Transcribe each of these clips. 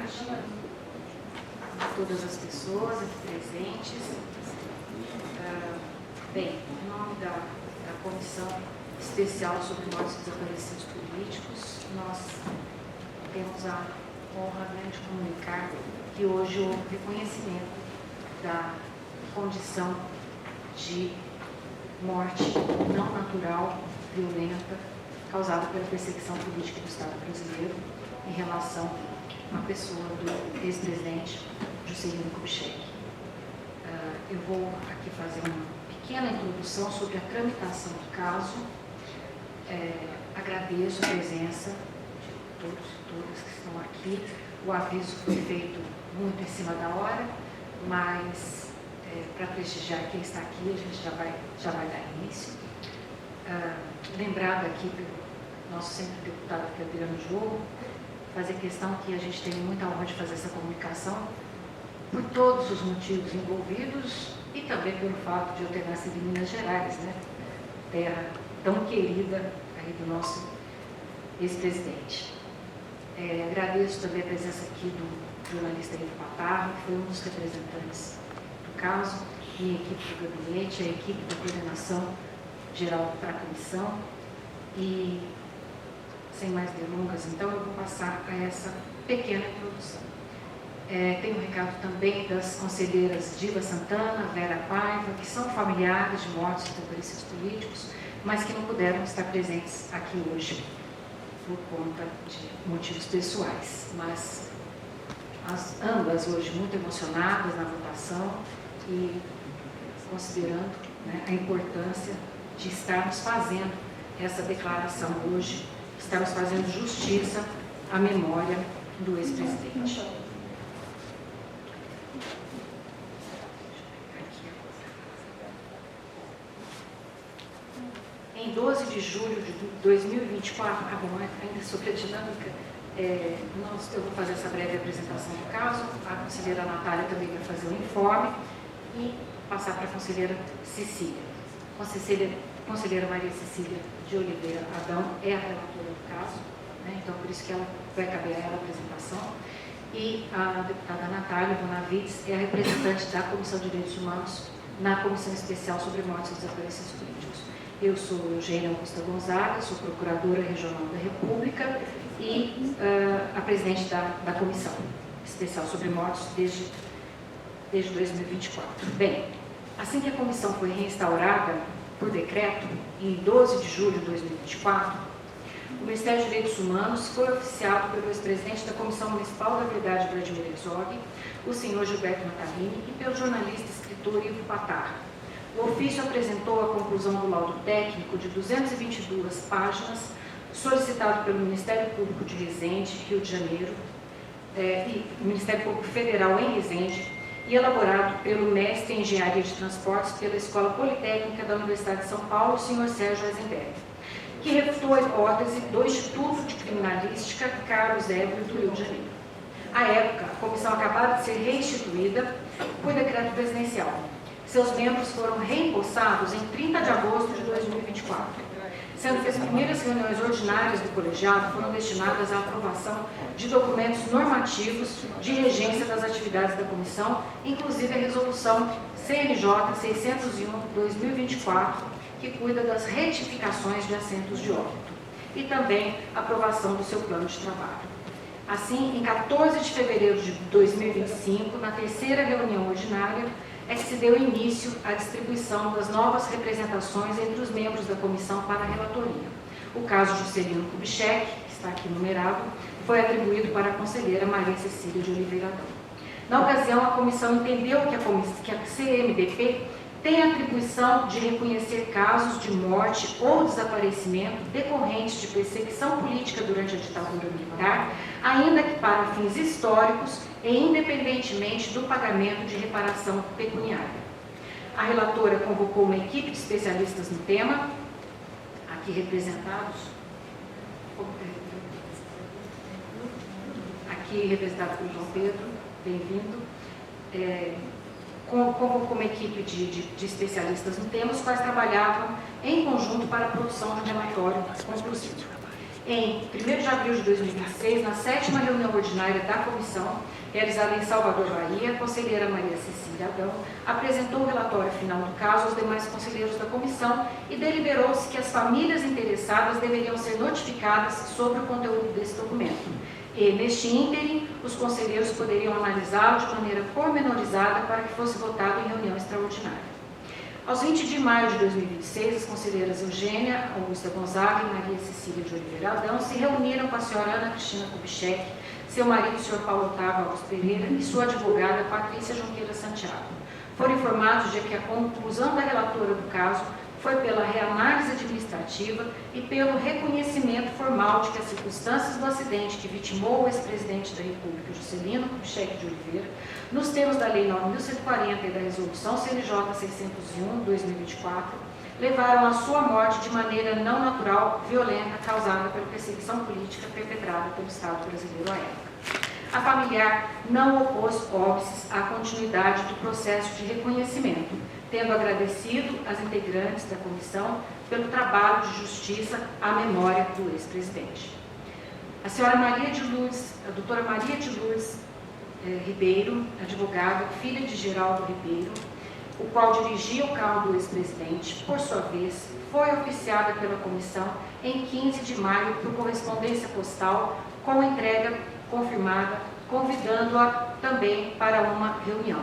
tarde a todas as pessoas aqui presentes. Bem, em nome da Comissão Especial sobre Mortos e Desaparecidos Políticos, nós temos a honra de comunicar que hoje houve reconhecimento da condição de morte não natural, violenta, causada pela perseguição política do Estado brasileiro em relação à pessoa do ex-presidente Juscelino Kubitschek. Eu vou aqui fazer uma pequena introdução sobre a tramitação do caso. Agradeço a presença de todos e todas que estão aqui. O aviso foi feito muito em cima da hora, mas para prestigiar quem está aqui, a gente já vai dar início. Lembrado aqui pelo nosso sempre deputado Adriano Jogo, fazer questão que a gente tem muita honra de fazer essa comunicação por todos os motivos envolvidos e também pelo fato de eu ter nascido em Minas Gerais, né? Terra tão querida aí do nosso ex-presidente. Agradeço também a presença aqui do jornalista Ivo Patarro, que foi um dos representantes do caso, minha equipe do gabinete, a equipe da coordenação geral para a comissão. E, sem mais delongas, então, eu vou passar a essa pequena introdução. Tem um recado também das conselheiras Diva Santana, Vera Paiva, que são familiares de mortos e desaparecidos políticos, mas que não puderam estar presentes aqui hoje por conta de motivos pessoais. Mas ambas hoje muito emocionadas na votação e considerando, né, a importância de estarmos fazendo essa declaração hoje, estarmos fazendo justiça à memória do ex-presidente. Em 12 de julho de 2024, ainda sobre a dinâmica, eu vou fazer essa breve apresentação do caso, a conselheira Natália também vai fazer o informe e passar para a conselheira Cecília. Conselheira Maria Cecília de Oliveira Adão é a relatora do caso, né? Então por isso que ela vai caber a ela a apresentação. E a deputada Natália Bonavides é a representante da Comissão de Direitos Humanos na Comissão Especial sobre Mortes e Desaparecidos Políticos. Eu sou Eugênia Augusta Gonzaga, sou Procuradora Regional da República e a presidente da Comissão Especial sobre Mortes desde 2024. Bem, assim que a comissão foi reinstaurada por decreto, em 12 de julho de 2024, o Ministério dos Direitos Humanos foi oficiado pelo ex-presidente da Comissão Municipal da Verdade, Vladimir Herzog, o senhor Gilberto Natalini, e pelo jornalista e escritor Ivo Patarro. O ofício apresentou a conclusão do laudo técnico de 222 páginas, solicitado pelo Ministério Público de Resende, Rio de Janeiro, e Ministério Público Federal em Resende, e elaborado pelo mestre em Engenharia de Transportes pela Escola Politécnica da Universidade de São Paulo, o senhor Sérgio Eisenberg, que refutou a hipótese do Instituto de Criminalística Carlos Évora do Rio de Janeiro. À época, a comissão acabara de ser restituída por decreto presidencial. Seus membros foram reempossados em 30 de agosto de 2024, sendo que as primeiras reuniões ordinárias do colegiado foram destinadas à aprovação de documentos normativos de regência das atividades da comissão, inclusive a resolução CNJ 601/2024, que cuida das retificações de assentos de óbito, e também a aprovação do seu plano de trabalho. Assim, em 14 de fevereiro de 2025, na terceira reunião ordinária, é que se deu início à distribuição das novas representações entre os membros da comissão para a relatoria. O caso Juscelino Kubitschek, que está aqui numerado, foi atribuído para a conselheira Maria Cecília de Oliveira Adão. Na ocasião, a comissão entendeu que a CMDP tem a atribuição de reconhecer casos de morte ou desaparecimento decorrentes de perseguição política durante a ditadura militar, ainda que para fins históricos e independentemente do pagamento de reparação pecuniária. A relatora convocou uma equipe de especialistas no tema, aqui representado por João Pedro, bem-vindo. Convocou uma equipe de especialistas no tema, os quais trabalhavam em conjunto para a produção de um relatório conclusivo. em 1º de abril de 2026, na 7ª reunião ordinária da comissão, realizada em Salvador, Bahia, a conselheira Maria Cecília Adão apresentou o relatório final do caso aos demais conselheiros da comissão e deliberou-se que as famílias interessadas deveriam ser notificadas sobre o conteúdo desse documento. E, neste ínterim, os conselheiros poderiam analisá-lo de maneira pormenorizada para que fosse votado em reunião extraordinária. Aos 20 de maio de 2026, as conselheiras Eugênia Augusta Gonzaga e Maria Cecília de Oliveira Adão se reuniram com a senhora Ana Cristina Kubitschek, seu marido, o senhor Paulo Otávio Augusto Pereira, e sua advogada, Patrícia Junqueira Santiago. Foram informados de que a conclusão da relatora do caso foi pela reanálise administrativa e pelo reconhecimento formal de que as circunstâncias do acidente que vitimou o ex-presidente da República, Juscelino Kubitschek de Oliveira, nos termos da Lei 9.140 e da Resolução CNJ 601/2024, levaram à sua morte de maneira não natural, violenta, causada pela perseguição política perpetrada pelo Estado brasileiro à época. A familiar não opôs óbices à continuidade do processo de reconhecimento, tendo agradecido às integrantes da comissão pelo trabalho de justiça à memória do ex-presidente. A senhora Maria de Lourdes, a doutora Maria de Lourdes Ribeiro, advogada, filha de Geraldo Ribeiro, o qual dirigia o carro do ex-presidente, por sua vez, foi oficiada pela comissão em 15 de maio por correspondência postal com entrega confirmada, convidando-a também para uma reunião.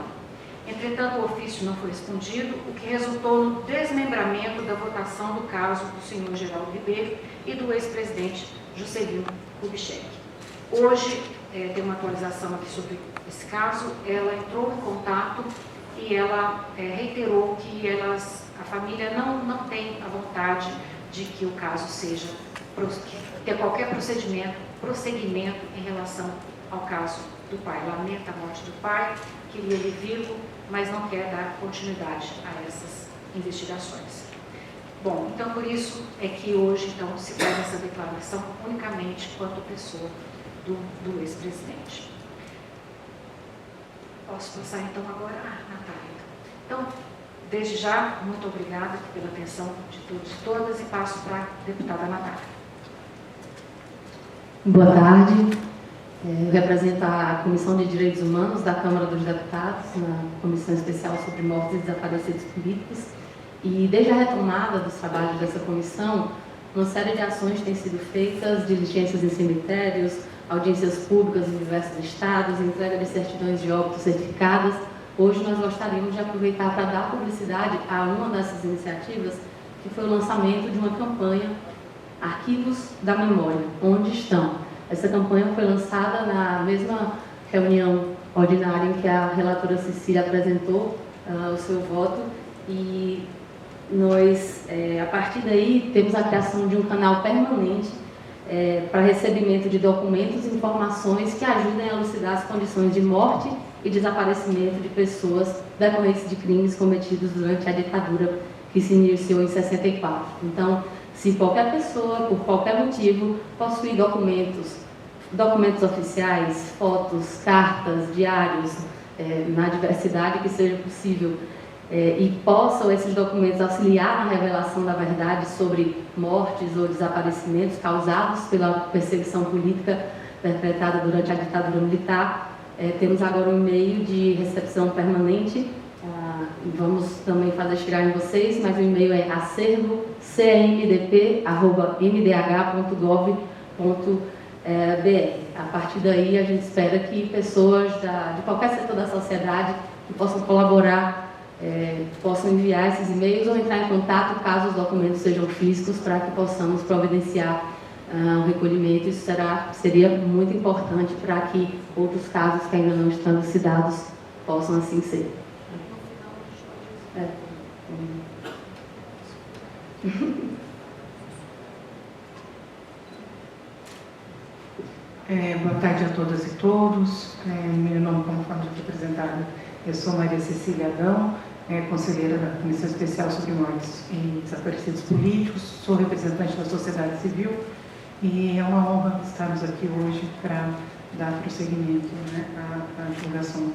Entretanto, o ofício não foi respondido, o que resultou no desmembramento da votação do caso do senhor Geraldo Ribeiro e do ex-presidente Juscelino Kubitschek. Hoje, tem uma atualização aqui sobre esse caso. Ela entrou em contato e ela reiterou que a família não tem a vontade de que o caso seja, que tenha qualquer prosseguimento em relação ao caso do pai. Lamenta a morte do pai, queria ele vivo, mas não quer dar continuidade a essas investigações. Bom, então por isso é que hoje então, se faz essa declaração unicamente quanto pessoa do ex-presidente. Posso passar então agora? Natália. Então, desde já, muito obrigada pela atenção de todos e todas e passo para a deputada Natália. Boa tarde. Eu represento a Comissão de Direitos Humanos da Câmara dos Deputados, na Comissão Especial sobre Mortos e Desaparecidos Políticos. E desde a retomada dos trabalhos dessa comissão, uma série de ações têm sido feitas, diligências em cemitérios, audiências públicas em diversos estados, entrega de certidões de óbito certificadas. Hoje nós gostaríamos de aproveitar para dar publicidade a uma dessas iniciativas, que foi o lançamento de uma campanha Arquivos da Memória, onde estão. Essa campanha foi lançada na mesma reunião ordinária em que a relatora Cecília apresentou o seu voto e nós, a partir daí, temos a criação de um canal permanente para recebimento de documentos e informações que ajudem a elucidar as condições de morte e desaparecimento de pessoas decorrentes de crimes cometidos durante a ditadura que se iniciou em 64. Então, se qualquer pessoa, por qualquer motivo, possuir documentos oficiais, fotos, cartas, diários, na diversidade que seja possível, e possam esses documentos auxiliar na revelação da verdade sobre mortes ou desaparecimentos causados pela perseguição política perpetrada durante a ditadura militar, temos agora um e-mail de recepção permanente. Vamos também fazer chegar em vocês, mas o e-mail é acervo.cmdp@mdh.gov.br. A partir daí, a gente espera que pessoas de qualquer setor da sociedade que possam colaborar possam enviar esses e-mails ou entrar em contato caso os documentos sejam físicos para que possamos providenciar o recolhimento. Isso seria muito importante para que outros casos que ainda não estão elucidados possam assim ser. Boa tarde a todas e todos. Meu nome, como foi apresentada, eu sou Maria Cecília Adão, conselheira da Comissão Especial sobre Mortes e Desaparecidos Políticos, sou representante da sociedade civil e é uma honra estarmos aqui hoje para dar prosseguimento à divulgação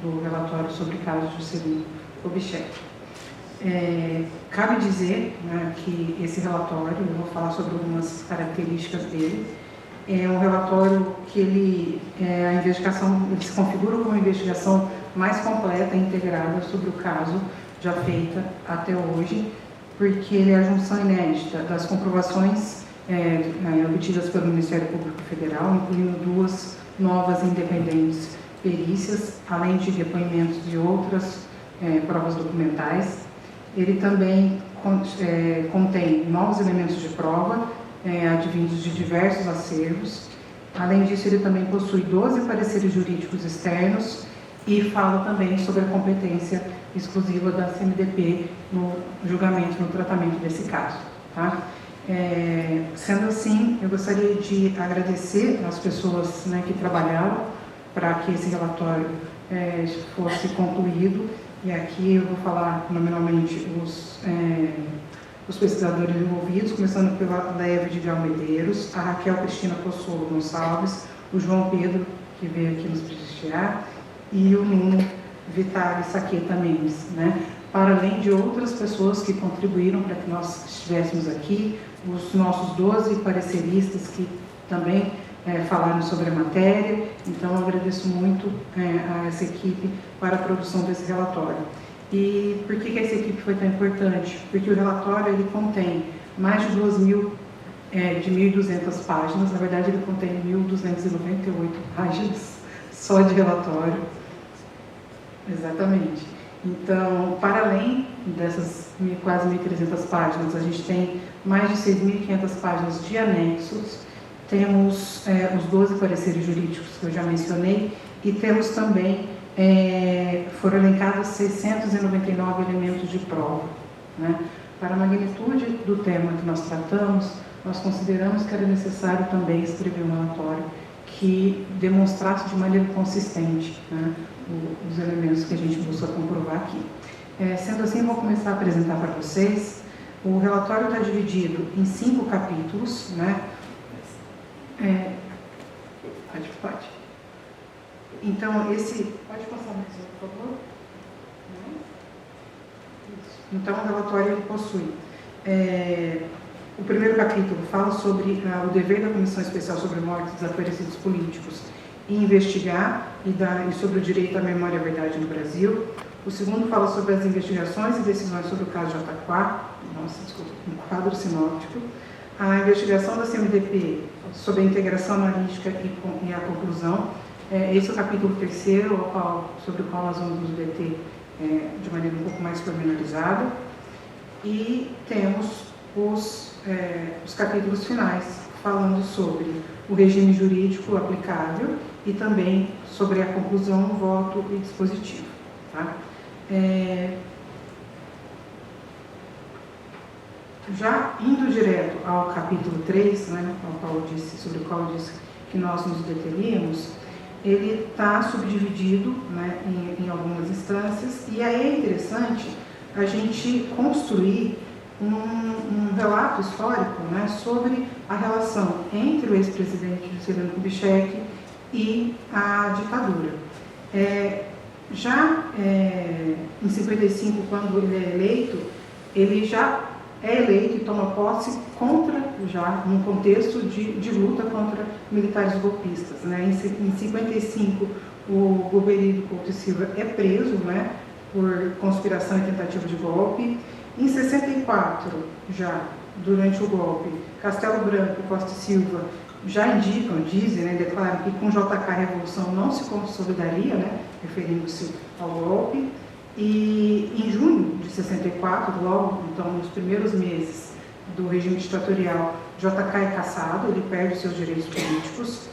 do relatório sobre o caso de Juscelino Kubitschek. Cabe dizer, né, que esse relatório, eu vou falar sobre algumas características dele, é um relatório que a investigação ele se configura como uma investigação mais completa e integrada sobre o caso já feita até hoje, porque ele é a junção inédita das comprovações obtidas pelo Ministério Público Federal, incluindo 2 novas e independentes perícias, além de depoimentos de outras provas documentais. Ele também contém novos elementos de prova, advindos de diversos acervos. Além disso, ele também possui 12 pareceres jurídicos externos e fala também sobre a competência exclusiva da CMDP no julgamento, no tratamento desse caso. Tá? Sendo assim, eu gostaria de agradecer às pessoas, né, que trabalharam para que esse relatório fosse concluído. E aqui eu vou falar nominalmente os pesquisadores envolvidos, começando pela Leve de Almedeiros, a Raquel Cristina Possolo Gonçalves, o João Pedro, que veio aqui nos prestigiar, e o Nuno Vitale Saqueta Mendes, né? Para além de outras pessoas que contribuíram para que nós estivéssemos aqui, os nossos 12 pareceristas que também falaram sobre a matéria. Então, eu agradeço muito a essa equipe para a produção desse relatório. E por que essa equipe foi tão importante? Porque o relatório ele contém mais de 1.200 páginas, na verdade ele contém 1.298 páginas só de relatório. Exatamente. Então, para além dessas quase 1.300 páginas, a gente tem mais de 6.500 páginas de anexos, temos os 12 pareceres jurídicos que eu já mencionei, e temos também, foram elencados 699 elementos de prova. Né? Para a magnitude do tema que nós tratamos, nós consideramos que era necessário também escrever um relatório que demonstrasse de maneira consistente, né, os elementos que a gente busca comprovar aqui. Sendo assim, eu vou começar a apresentar para vocês. O relatório está dividido em 5 capítulos, né? Pode. Então, pode passar mais, por favor? Então, o relatório ele possui. O primeiro capítulo fala sobre o dever da Comissão Especial sobre Mortes e Desaparecidos Políticos em investigar e sobre o direito à memória e à verdade no Brasil. O segundo fala sobre as investigações e decisões sobre o caso Jataquá, um quadro sinóptico. A investigação da CMDP sobre a integração analítica e a conclusão. Esse é o capítulo 3º, sobre o qual nós vamos nos deter de maneira um pouco mais pormenorizada. E temos os capítulos finais, falando sobre o regime jurídico aplicável e também sobre a conclusão, voto e dispositivo. Tá? Já indo direto ao capítulo 3, né, sobre o qual eu disse que nós nos deteríamos, ele está subdividido, né, em algumas instâncias, e aí é interessante a gente construir um relato histórico, né, sobre a relação entre o ex-presidente Juscelino Kubitschek e a ditadura. Em 55, quando ele é eleito, ele já é eleito e toma posse num contexto de luta contra militares golpistas. Né? Em 55, o Goberido Couto e Silva é preso, né, por conspiração e tentativa de golpe. Em 64, já durante o golpe, Castelo Branco e Costa e Silva já dizem, né, declaram que com JK a Revolução não se consolidaria, né, referindo-se ao golpe. E em junho de 64, logo então nos primeiros meses do regime ditatorial, JK é cassado, ele perde seus direitos políticos.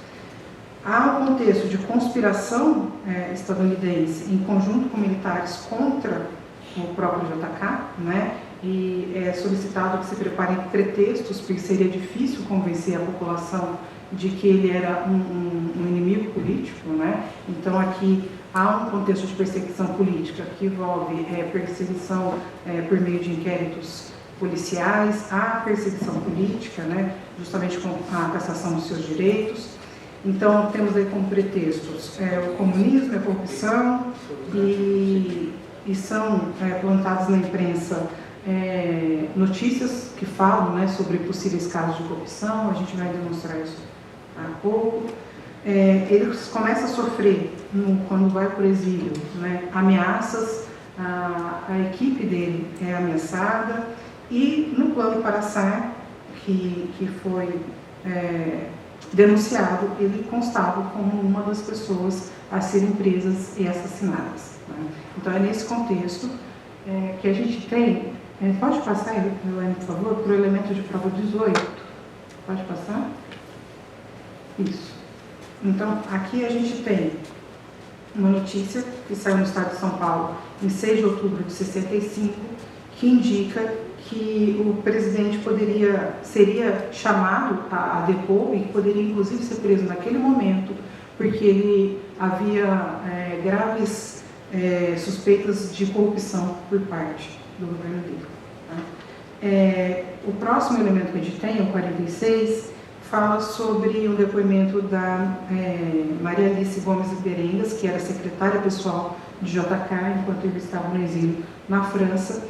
Há um contexto de conspiração estadunidense em conjunto com militares contra o próprio JK, né? E é solicitado que se preparem pretextos, porque seria difícil convencer a população de que ele era um inimigo político, né? Então aqui há um contexto de perseguição política que envolve perseguição por meio de inquéritos policiais, há perseguição política, né? Justamente com a cassação dos seus direitos. Então temos aí como pretextos o comunismo, a corrupção e e são plantadas na imprensa notícias que falam, né, sobre possíveis casos de corrupção. A gente vai demonstrar isso há pouco. Ele começa a sofrer, quando vai para o exílio, né, ameaças, a equipe dele é ameaçada, e no plano Paraçar, que foi denunciado, ele constava como uma das pessoas a serem presas e assassinadas, né? Então é nesse contexto que a gente tem, pode passar, Elaine, por favor, para o elemento de prova 18, pode passar? Isso. Então, aqui a gente tem uma notícia que saiu no estado de São Paulo em 6 de outubro de 65, que indica que o presidente seria chamado a depor e que poderia inclusive ser preso naquele momento, porque ele havia graves suspeitas de corrupção por parte do governo dele, tá? O próximo elemento que a gente tem, o 46, fala sobre um depoimento da Maria Alice Gomes Berengas, que era secretária pessoal de JK, enquanto ele estava no exílio na França,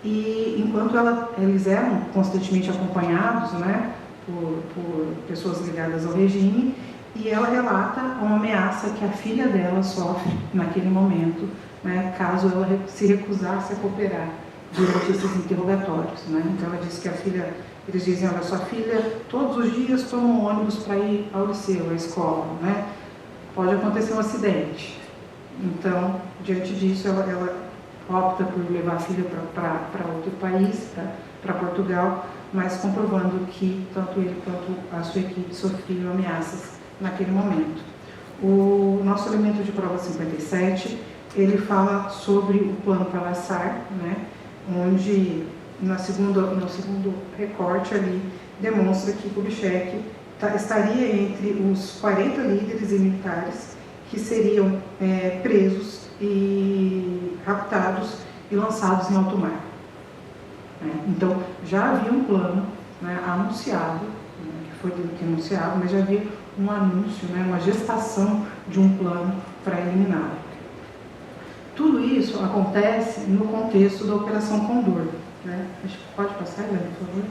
e enquanto eles eram constantemente acompanhados, né, por pessoas ligadas ao regime, e ela relata uma ameaça que a filha dela sofre naquele momento, né, caso ela se recusasse a cooperar durante esses interrogatórios, né? Então ela diz que a filha, eles dizem, olha, sua filha todos os dias toma um ônibus para ir ao liceu, à escola, né? Pode acontecer um acidente. Então, diante disso, ela opta por levar a filha para outro país, para Portugal, mas comprovando que tanto ele quanto a sua equipe sofriam ameaças naquele momento. O nosso elemento de prova 57, ele fala sobre o plano Paraçar, né, onde no segundo recorte ali demonstra que Kubitschek estaria entre os 40 líderes e militares que seriam presos e raptados e lançados em alto mar. Então, já havia um plano, né, anunciado, né, que foi denunciado, mas já havia um anúncio, né, uma gestação de um plano para eliminá-lo. Tudo isso acontece no contexto da Operação Condor, né? Acho que pode passar, Helena, por favor.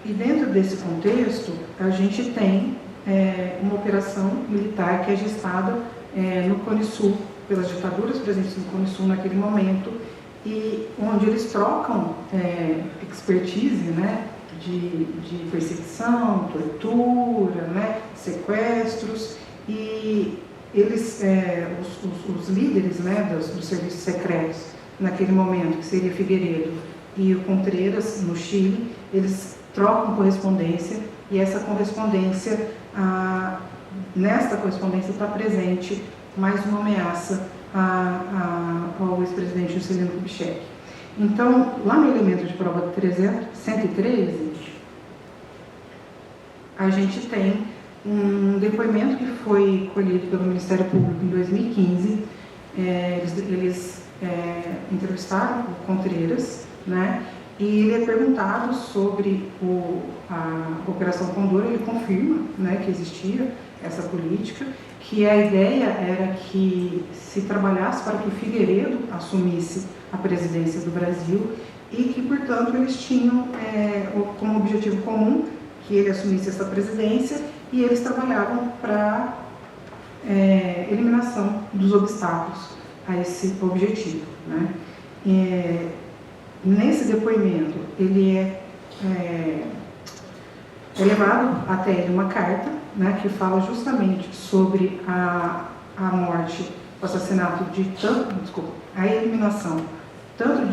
E dentro desse contexto, a gente tem uma operação militar que é gestada no Cone Sul, pelas ditaduras presentes no Cone Sul naquele momento, e onde eles trocam expertise, né, de perseguição, tortura, né, sequestros, e eles, os líderes, né, dos serviços secretos naquele momento, que seria Figueiredo e o Contreras, no Chile, eles trocam correspondência, e essa correspondência, nesta correspondência está presente mais uma ameaça ao ex-presidente Juscelino Kubitschek. Então, lá no elemento de prova 113, a gente tem um depoimento que foi colhido pelo Ministério Público em 2015. Eles entrevistaram o Contreras, né, e ele é perguntado sobre a Operação Condor. Ele confirma, né, que existia essa política, que a ideia era que se trabalhasse para que o Figueiredo assumisse a presidência do Brasil e que, portanto, eles tinham como objetivo comum que ele assumisse essa presidência, e eles trabalhavam para eliminação dos obstáculos a esse objetivo, né? Nesse depoimento, ele é levado até ele uma carta, né, que fala justamente sobre a morte, o assassinato a eliminação tanto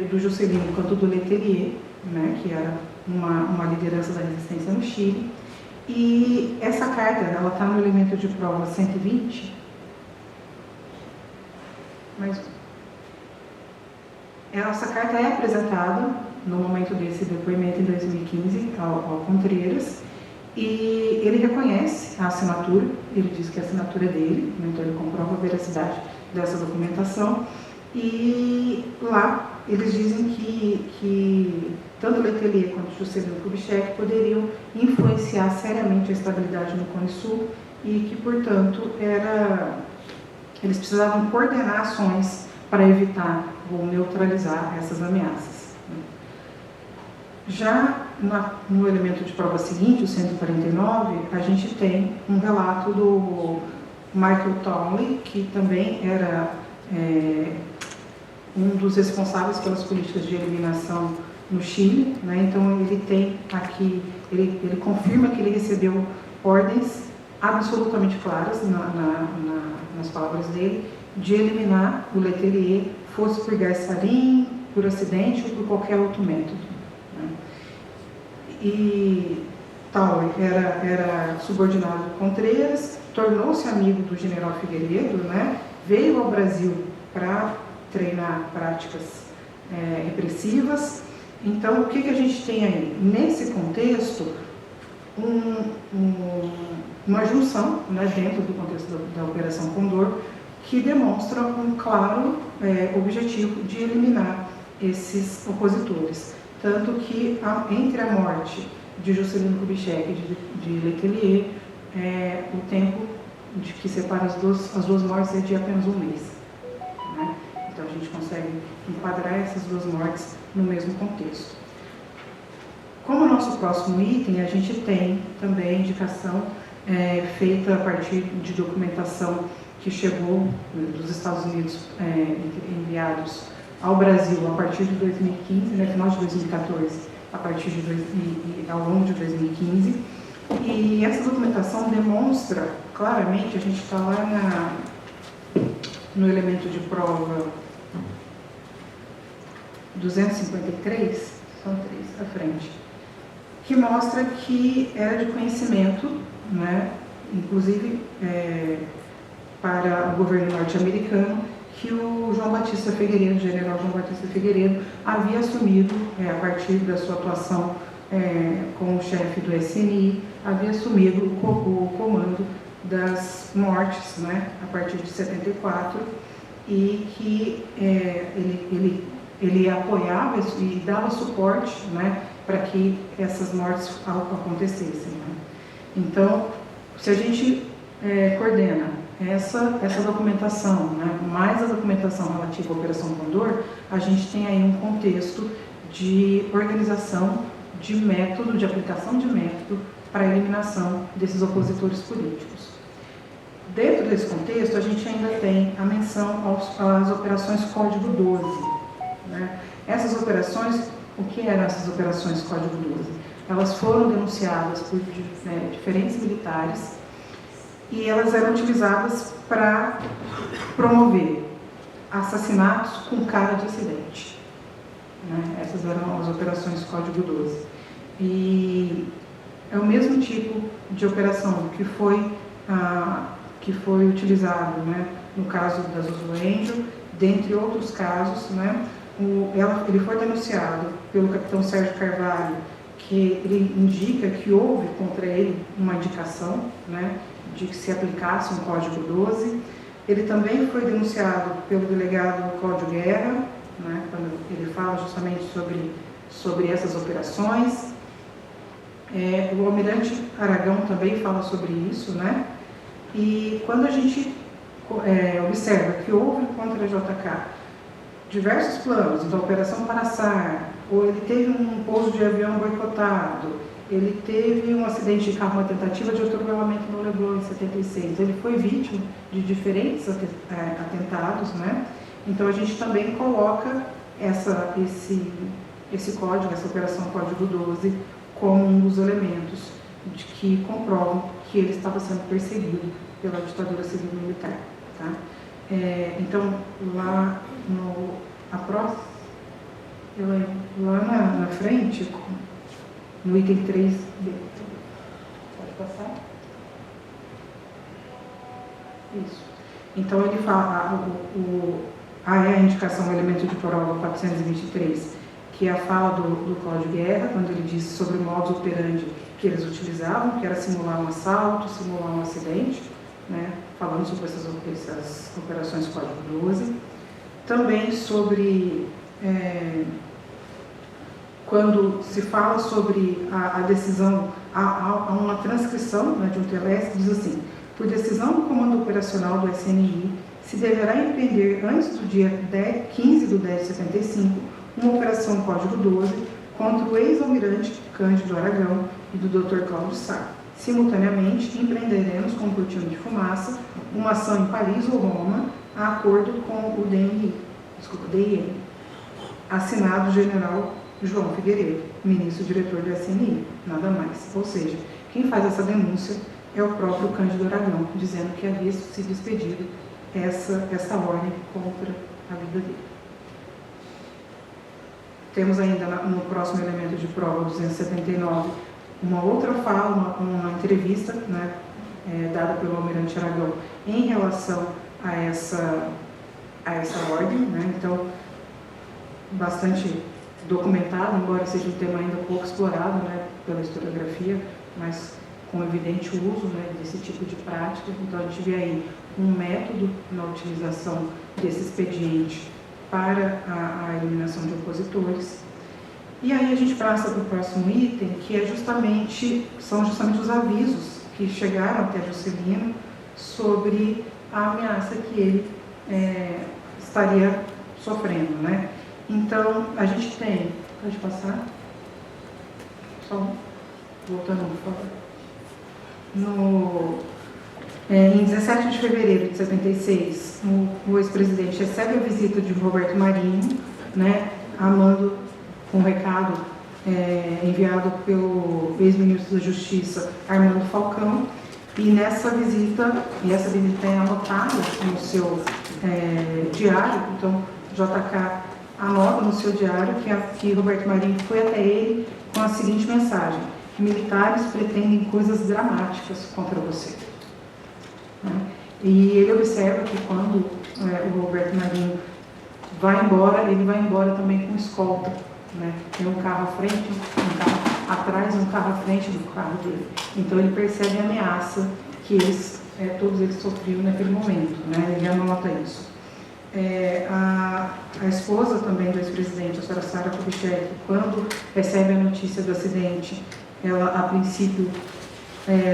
do Juscelino quanto do Letelier, né, que era uma liderança da resistência no Chile. E essa carta, ela está no elemento de prova 120, mas essa carta é apresentada no momento desse depoimento em 2015 ao Contreras, e ele reconhece a assinatura, ele diz que a assinatura é dele, então ele comprova a veracidade dessa documentação, e lá eles dizem que tanto Letelier quanto Juscelino Kubitschek poderiam influenciar seriamente a estabilidade no Cone Sul, e que, portanto, era eles precisavam coordenar ações para evitar ou neutralizar essas ameaças. Já no elemento de prova seguinte, o 149, a gente tem um relato do Michael Townley, que também era um dos responsáveis pelas políticas de eliminação no Chile, né? Então ele tem aqui, ele confirma que ele recebeu ordens absolutamente claras nas palavras dele, de eliminar o Letelier, fosse por gás sarin, por acidente ou por qualquer outro método, né? E Townley era subordinado do Contreras, tornou-se amigo do general Figueiredo, né? Veio ao Brasil para treinar práticas repressivas. Então, o que a gente tem aí? Nesse contexto, uma junção, né, dentro do contexto da Operação Condor, que demonstra um claro objetivo de eliminar esses opositores. Tanto que, entre a morte de Juscelino Kubitschek e de Letelier, o tempo que separa as duas mortes é de apenas um mês, né? Então, a gente consegue enquadrar essas duas mortes no mesmo contexto. Como nosso próximo item, a gente tem também indicação feita a partir de documentação que chegou dos Estados Unidos, enviados ao Brasil a partir de 2015, né, final de 2014, a partir de ao longo de 2015. E essa documentação demonstra claramente, a gente está lá no elemento de prova 253, são 3 à frente, que mostra que era de conhecimento, né, inclusive para o governo norte-americano, que o João Batista Figueiredo, o general João Batista Figueiredo, havia assumido, a partir da sua atuação como chefe do SNI, havia assumido o comando das mortes, né, a partir de 74, e que ele apoiava e dava suporte, né, para que essas mortes acontecessem, né? Então, se a gente coordena essa documentação, né, mais a documentação relativa à Operação Condor, a gente tem aí um contexto de organização de método, de aplicação de método para a eliminação desses opositores políticos. Dentro desse contexto, a gente ainda tem a menção às operações Código 12. Né? Essas operações, o que eram essas operações Código 12? Elas foram denunciadas por diferentes militares e elas eram utilizadas para promover assassinatos com cara de acidente. Né? Essas eram as operações Código 12. E é o mesmo tipo de operação que foi utilizado, né, no caso da Zuzu Angel, dentre outros casos, né? Ele foi denunciado pelo capitão Sérgio Carvalho, que ele indica que houve contra ele uma indicação, né, de que se aplicasse um Código 12. Ele também foi denunciado pelo delegado Cláudio Guerra, né, quando ele fala justamente sobre essas operações. O almirante Aragão também fala sobre isso, né? E quando a gente observa que houve contra a JK diversos planos, da Operação Paraçar, ou ele teve um pouso de avião boicotado, ele teve um acidente de carro, uma tentativa de atropelamento no Leblon em 76, ele foi vítima de diferentes atentados, né? Então a gente também coloca esse código, essa Operação Código 12, como um dos elementos que comprovam que ele estava sendo perseguido pela ditadura civil-militar. Tá? Então, lá na frente, no item 3, pode passar? Isso. Então, ele fala, a indicação, o elemento de prova 423, que é a fala do Cláudio Guerra, quando ele diz sobre o modus operandi que eles utilizavam, que era simular um assalto, simular um acidente, né, falando sobre essas operações Código 12. Também sobre, quando se fala sobre a decisão, há uma transcrição, né, de um telespe, diz assim: por decisão do Comando Operacional do SNI, se deverá empreender antes do dia 15/10/75 uma operação Código 12 contra o ex-almirante Cândido Aragão e do Dr. Cláudio Sá. Simultaneamente, empreenderemos com cortina de fumaça uma ação em Paris ou Roma, a acordo com o DIM, assinado o general João Figueiredo, ministro-diretor do SNI, nada mais. Ou seja, quem faz essa denúncia é o próprio Cândido Aragão, dizendo que havia se despedido essa ordem contra a vida dele. Temos ainda no próximo elemento de prova, 279, uma outra fala, uma entrevista, né, dada pelo almirante Aragão em relação a essa ordem, né, então, bastante documentado, embora seja um tema ainda pouco explorado, né, pela historiografia, mas com evidente uso, né, desse tipo de prática. Então, a gente vê aí um método na utilização desse expediente para a eliminação de opositores. E aí a gente passa para o próximo item, que são justamente os avisos que chegaram até Juscelino sobre a ameaça que ele estaria sofrendo, né? Então, a gente tem... Pode passar? Só voltando, por favor. Em 17 de fevereiro de 76, o ex-presidente recebe a visita de Roberto Marinho, né, com um recado enviado pelo ex-ministro da Justiça, Armando Falcão, e nessa visita, essa visita é anotada no seu diário, então JK anota no seu diário que Roberto Marinho foi até ele com a seguinte mensagem: militares pretendem coisas dramáticas contra você. E ele observa que quando o Roberto Marinho vai embora, ele vai embora também com escolta, né? Tem um carro à frente, um carro atrás e um carro à frente do carro dele. Então ele percebe a ameaça que todos eles sofriam naquele momento, né? Ele anota isso. A esposa também do ex-presidente, a senhora Sara Kubitschek, quando recebe a notícia do acidente, ela a princípio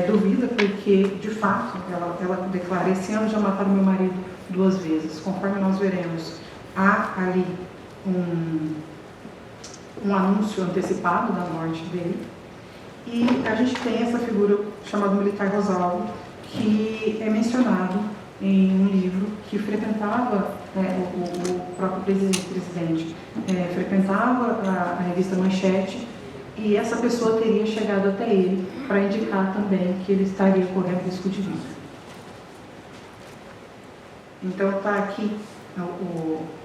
duvida, porque de fato ela declara: esse ano já mataram meu marido 2 vezes. Conforme nós veremos, há ali um anúncio antecipado da morte dele. E a gente tem essa figura chamada Militar Rosalvo, que é mencionado em um livro que frequentava, o próprio presidente frequentava a revista Manchete, e essa pessoa teria chegado até ele para indicar também que ele estaria correndo risco de vida. Então está aqui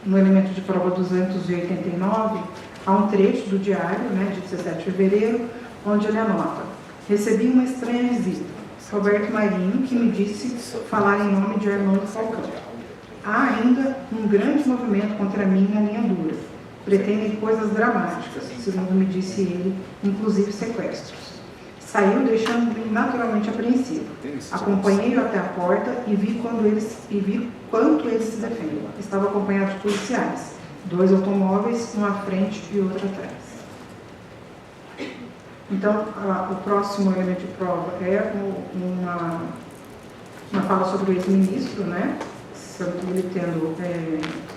no elemento de prova 289, há um trecho do diário, né, de 17 de fevereiro, onde ele anota: recebi uma estranha visita. Roberto Marinho, que me disse falar em nome de Armando Falcão. Há ainda um grande movimento contra mim na linha dura. Pretendem coisas dramáticas, segundo me disse ele, inclusive sequestros. Saiu deixando-me naturalmente apreensivo. Acompanhei-o até a porta e vi quanto eles se defendem. Estava acompanhado de policiais, 2 automóveis, um à frente e outro atrás. Então, o próximo elemento de prova é uma fala sobre o ex-ministro, né? Ele tendo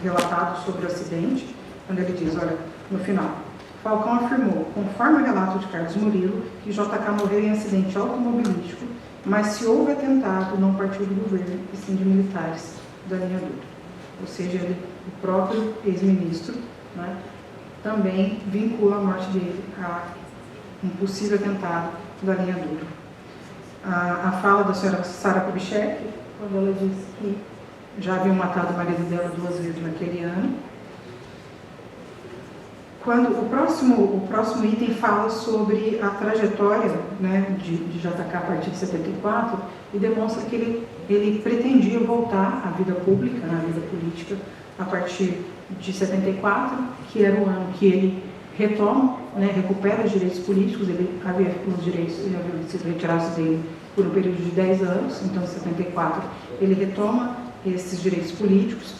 relatado sobre o acidente, quando ele diz, olha, no final, Falcão afirmou, conforme o relato de Carlos Murilo, que JK morreu em acidente automobilístico, mas se houve atentado, não partiu do governo, e sim de militares da linha dura. Ou seja, o próprio ex-ministro, né, também vincula a morte dele a um possível atentado da linha dura. A fala da senhora Sara Kubitschek, quando ela disse que já haviam matado o marido dela 2 vezes naquele ano. Quando o próximo item fala sobre a trajetória, né, de JK a partir de 74, e demonstra que ele pretendia voltar à vida pública, à vida política, a partir de 74, que era o ano que ele retoma, né, recupera os direitos políticos. Os direitos haviam sido retirados dele por um período de 10 anos, então em 74 ele retoma esses direitos políticos.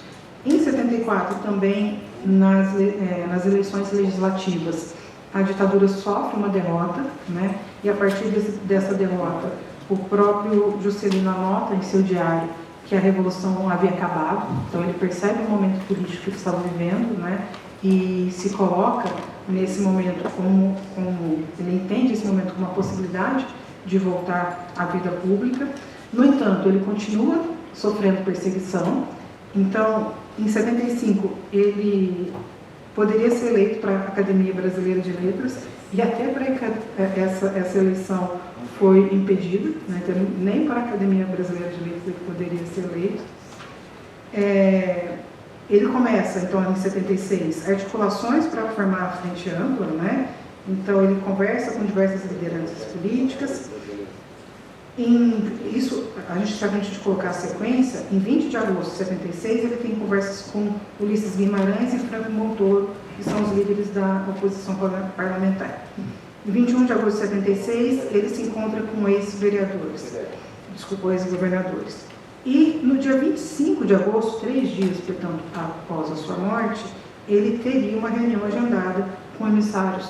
Em 74 também, nas eleições legislativas, a ditadura sofre uma derrota, né, e a partir dessa derrota, o próprio Juscelino anota em seu diário que a Revolução havia acabado, então ele percebe o momento político que eles estavam vivendo, né, e se coloca nesse momento como ele entende esse momento como uma possibilidade de voltar à vida pública. No entanto, ele continua sofrendo perseguição. Então, em 75, ele poderia ser eleito para a Academia Brasileira de Letras, e até para essa eleição foi impedida, né? Então, nem para a Academia Brasileira de Letras ele poderia ser eleito. Ele começa, então, em 76, articulações para formar a Frente Ampla, né? Então, ele conversa com diversas lideranças políticas. Isso, a gente está de colocar a sequência, em 20 de agosto de 76, ele tem conversas com Ulisses Guimarães e Franco Montoro, que são os líderes da oposição parlamentar. Em 21 de agosto de 76, ele se encontra com ex-governadores. E no dia 25 de agosto, 3 dias, portanto, após a sua morte, ele teria uma reunião agendada com emissários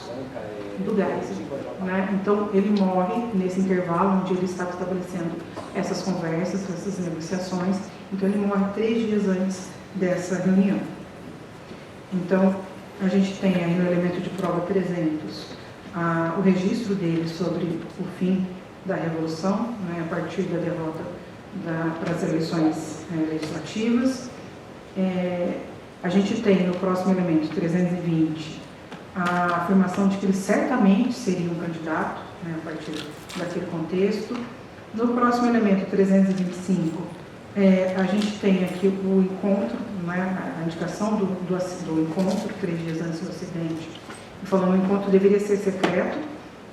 do Geisel, né? Então, ele morre nesse intervalo onde ele estava estabelecendo essas conversas, essas negociações. Então, ele morre 3 dias antes dessa reunião. Então, a gente tem aí no elemento de prova 300 o registro dele sobre o fim da Revolução, né, a partir da derrota para as eleições legislativas. A gente tem no próximo elemento 320 a afirmação de que ele certamente seria um candidato, né, a partir daquele contexto. No próximo elemento 325, a gente tem aqui o encontro, né, a indicação do encontro 3 dias antes do acidente, falando que o encontro deveria ser secreto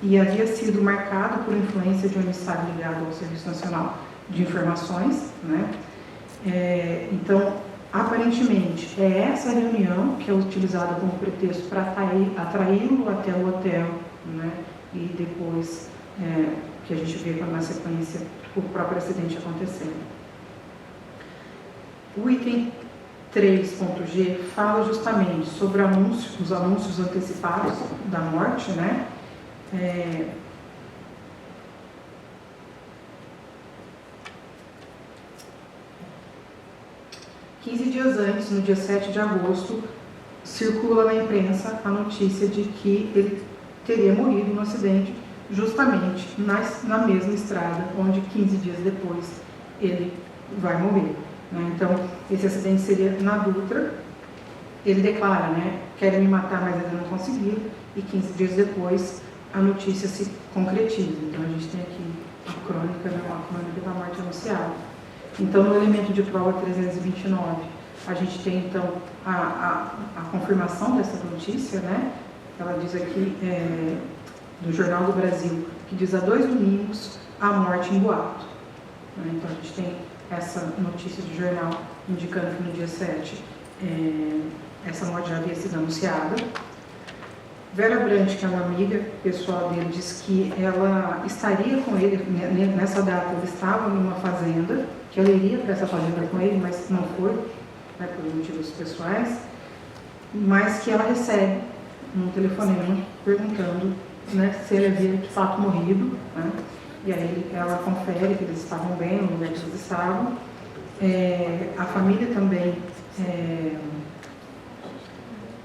e havia sido marcado por influência de um emissário ligado ao Serviço Nacional de Informações, né? Então, aparentemente, é essa reunião que é utilizada como pretexto para atraí-lo até o hotel, né? E depois, que a gente vê na sequência o próprio acidente acontecendo. O item 3.g fala justamente sobre os anúncios antecipados da morte, né? 15 dias antes, no dia 7 de agosto, circula na imprensa a notícia de que ele teria morrido no acidente justamente na mesma estrada onde 15 dias depois ele vai morrer, né? Então, esse acidente seria na Dutra. Ele declara, né, querem me matar, mas ainda não conseguiram, e 15 dias depois a notícia se concretiza. Então, a gente tem aqui a crônica da morte anunciada. Então, no elemento de prova 329, a gente tem, então, a confirmação dessa notícia, né? Ela diz aqui, do Jornal do Brasil, que diz há 2 domingos a morte em boato. Né? Então, a gente tem essa notícia do jornal indicando que no dia 7 essa morte já havia sido anunciada. Vera Brandt, que é uma amiga pessoal dele, diz que ela estaria com ele, nessa data ele estava numa fazenda, que ela iria para essa fazenda com ele, mas não foi, né, por motivos pessoais, mas que ela recebe um telefonema perguntando, né, se ele havia de fato morrido, né, e aí ela confere que eles estavam bem, no lugar que eles estavam. A família também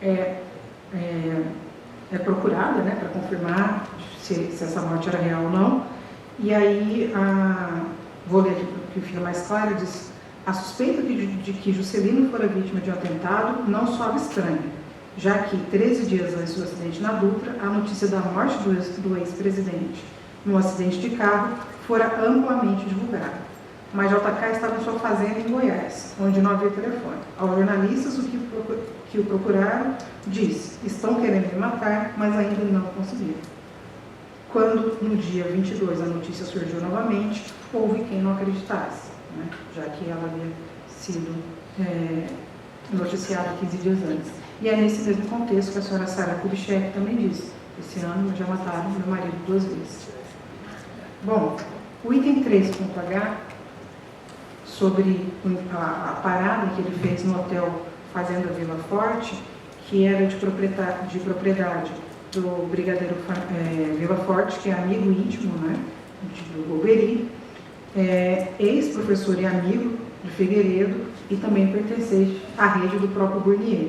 é procurada, né, para confirmar se essa morte era real ou não. E aí, vou ler aqui que fica mais claro, diz: a suspeita de que Juscelino fora vítima de um atentado não soava estranha, já que 13 dias antes do acidente na Dutra, a notícia da morte do ex-presidente no acidente de carro fora amplamente divulgada. Mas JK estava em sua fazenda em Goiás, onde não havia telefone. Aos jornalistas que o procuraram, disse: estão querendo me matar, mas ainda não conseguiram. Quando, no dia 22, a notícia surgiu novamente, houve quem não acreditasse, né? Já que ela havia sido noticiada 15 dias antes. E é nesse mesmo contexto que a senhora Sara Kubitschek também disse: esse ano já mataram meu marido 2 vezes. Bom, o item 3.h, sobre a parada que ele fez no hotel Fazenda Vila Forte, que era de propriedade do brigadeiro Vila Forte, que é amigo íntimo, né, do Golbery. ex-professor e amigo de Figueiredo e também pertencente à rede do próprio Burnier.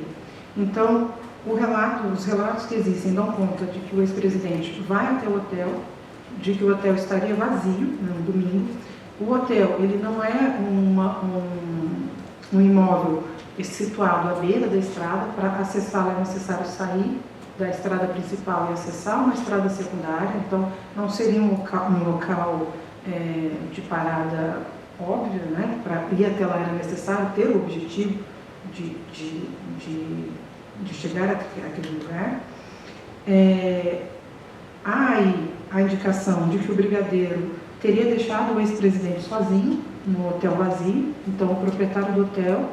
Então, os relatos que existem dão conta de que o ex-presidente vai até o hotel, de que o hotel estaria vazio no domingo. O hotel, ele não é um imóvel situado à beira da estrada. Para acessá-lo é necessário sair da estrada principal e acessar uma estrada secundária, então não seria um local de parada óbvio, né? Para ir até lá era necessário ter o objetivo de chegar àquele lugar. Há aí a indicação de que o brigadeiro teria deixado o ex-presidente sozinho no hotel vazio, então o proprietário do hotel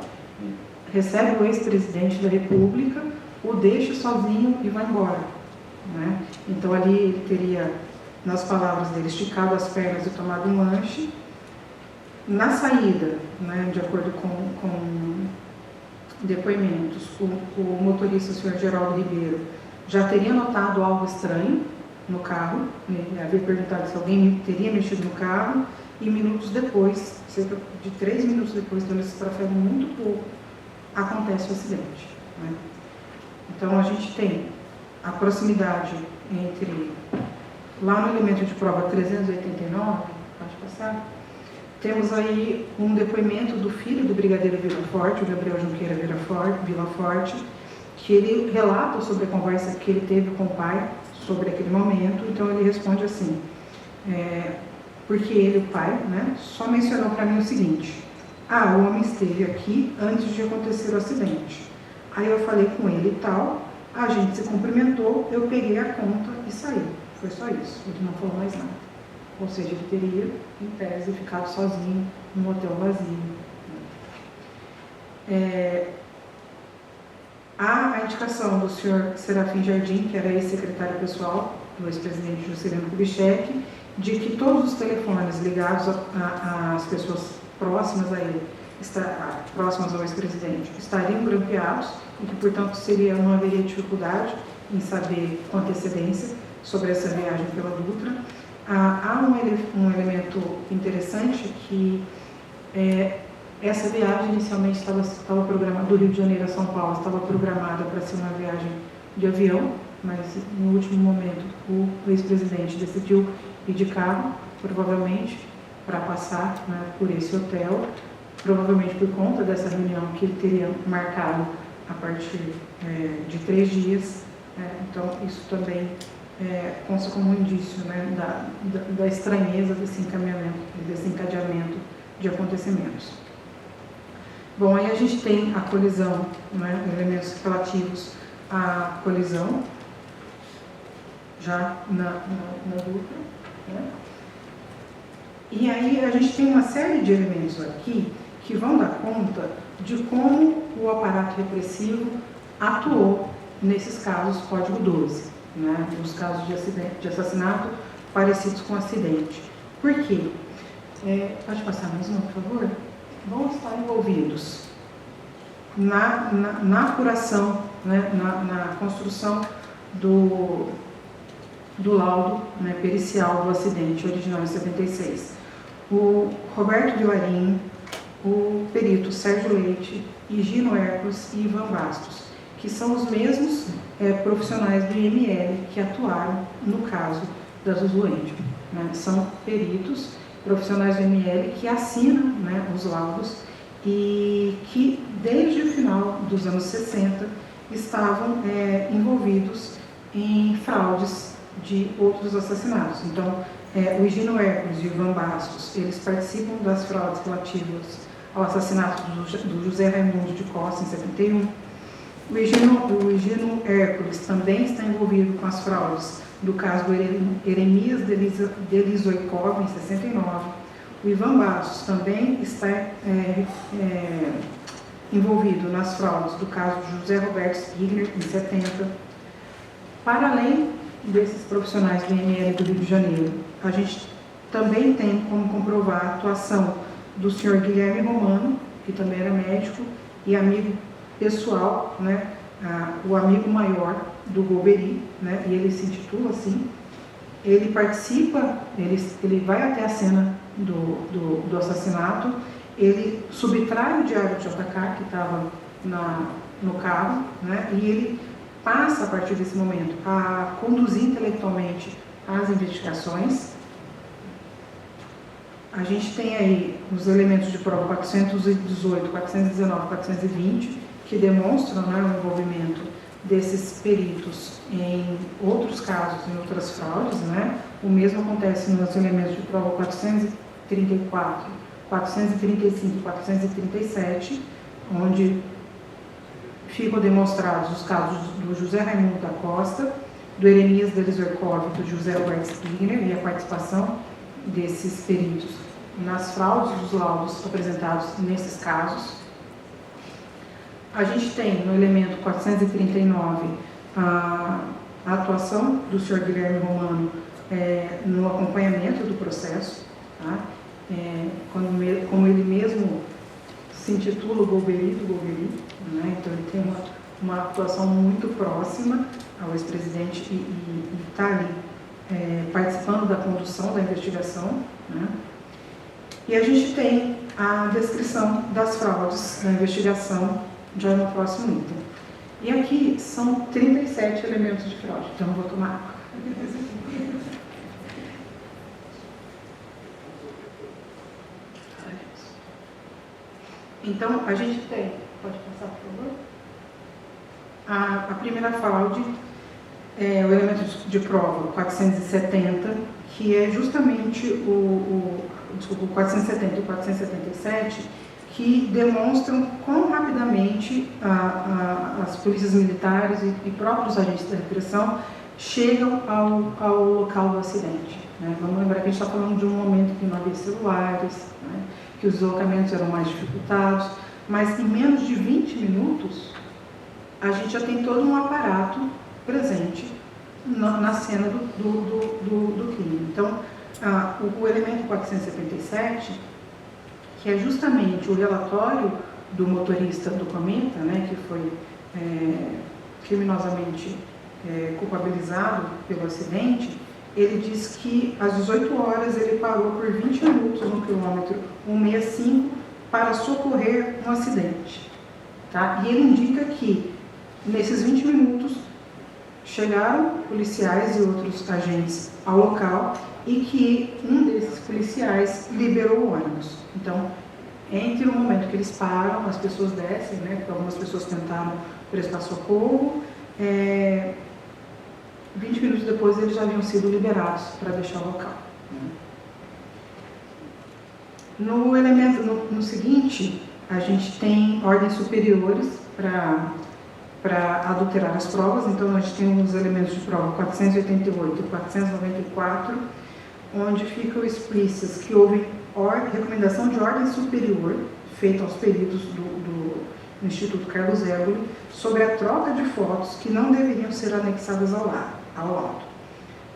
recebe o ex-presidente da República, o deixa sozinho e vai embora, né? Então ali ele teria, nas palavras dele, esticado as pernas e tomado um lanche. Na saída, né, de acordo com depoimentos, o motorista, o senhor Geraldo Ribeiro, já teria notado algo estranho no carro, ele havia perguntado se alguém teria mexido no carro, e minutos depois, cerca de 3 minutos depois, então eles trafegam muito pouco, acontece o acidente, né? Então a gente tem a proximidade entre, lá no elemento de prova 389, pode passar, temos aí um depoimento do filho do brigadeiro Villaforte, o Gabriel Junqueira Villaforte, que ele relata sobre a conversa que ele teve com o pai sobre aquele momento. Então ele responde assim, porque ele, o pai, né, só mencionou para mim o seguinte: o homem esteve aqui antes de acontecer o acidente. Aí eu falei com ele e tal, a gente se cumprimentou, eu peguei a conta e saí. Foi só isso, ele não falou mais nada. Ou seja, ele teria, em tese, ficado sozinho num hotel vazio. Há a indicação do senhor Serafim Jardim, que era ex-secretário pessoal do ex-presidente Juscelino Kubitschek, de que todos os telefones ligados às pessoas próximas a ele, próximas ao ex-presidente, estariam grampeados e que, portanto, não haveria dificuldade em saber com antecedência sobre essa viagem pela Dutra. Há um elemento interessante que essa viagem inicialmente estava programada, do Rio de Janeiro a São Paulo, estava programada para ser uma viagem de avião, mas no último momento o ex-presidente decidiu ir de carro, provavelmente para passar, né, por esse hotel, provavelmente por conta dessa reunião que ele teria marcado a partir de 3 dias. Então isso também consta como um indício, né, da estranheza desse encadeamento de acontecimentos. Bom, aí a gente tem a colisão, né, elementos relativos à colisão, já na Dutra, né? E aí a gente tem uma série de elementos aqui que vão dar conta de como o aparato repressivo atuou nesses casos Código 12, né, nos casos de assassinato parecidos com acidente. Por quê? Pode passar mais uma, por favor? Vão estar envolvidos na apuração, né, na construção do laudo, né, pericial do acidente original em 76. O Roberto Vilarinho, o perito Sérgio Leite, Higino Hércules e Ivan Bastos, que são os mesmos profissionais do IML que atuaram no caso da Zuzu Angel, né? São peritos, profissionais do IML que assinam, né, os laudos e que desde o final dos anos 60 estavam envolvidos em fraudes de outros assassinatos. Então, o Higino Hércules e o Ivan Bastos, eles participam das fraudes relativas ao assassinato do José Raimundo de Costa em 71. O Higino Hércules também está envolvido com as fraudes do caso do Eremias Delizoikov em 69. O Ivan Bastos também está envolvido nas fraudes do caso de José Roberto Spigner em 70. Para além desses profissionais do IML do Rio de Janeiro, a gente também tem como comprovar a atuação do senhor Guilherme Romano, que também era médico e amigo pessoal, né, o amigo maior do Golbery, né, e ele se intitula assim. Ele participa, ele vai até a cena do assassinato, ele subtrai o diário de JK, que estava no carro, né, e ele passa, a partir desse momento, a conduzir intelectualmente as investigações. A gente tem aí os elementos de prova 418, 419, 420, que demonstram, né, o envolvimento desses peritos em outros casos, em outras fraudes, né? O mesmo acontece nos elementos de prova 434, 435 e 437, onde ficam demonstrados os casos do José Raimundo da Costa, do Eremias Derizorkov e do José Roberto Spigner, e a participação desses peritos nas fraudes dos laudos apresentados nesses casos. A gente tem no elemento 439 a atuação do senhor Guilherme Romano no acompanhamento do processo, tá? Como ele mesmo se intitula o Golbery do Golbery, né? Então ele tem uma atuação muito próxima ao ex-presidente e está ali participando da condução da investigação, né? E a gente tem a descrição das fraudes da investigação já no próximo item. E aqui são 37 elementos de fraude, então eu vou tomar água. Então, a gente tem, pode passar, por favor? A primeira fraude é o elemento de prova 470, que é justamente o 470 e o 477, que demonstram quão rapidamente as polícias militares e próprios agentes da repressão chegam ao local do acidente, né? Vamos lembrar que a gente está falando de um momento que não havia celulares, né? Que os deslocamentos eram mais dificultados, mas em menos de 20 minutos a gente já tem todo um aparato presente na cena do crime. Então, o elemento 477, que é justamente o relatório do motorista do Cometa, né, que foi criminosamente culpabilizado pelo acidente, ele diz que às 18 horas ele parou por 20 minutos no quilômetro 165 para socorrer um acidente. Tá? E ele indica que nesses 20 minutos chegaram policiais e outros agentes ao local e que um desses policiais liberou o ônibus. Então, entre o momento que eles param, as pessoas descem, né, porque algumas pessoas tentaram prestar socorro, 20 minutos depois eles já haviam sido liberados para deixar o local. No elemento, no seguinte, a gente tem ordens superiores para adulterar as provas. Então, a gente tem os elementos de prova 488 e 494, onde ficam explícitas que houve recomendação de ordem superior feita aos peritos do Instituto Carlos Évoli sobre a troca de fotos que não deveriam ser anexadas ao laudo.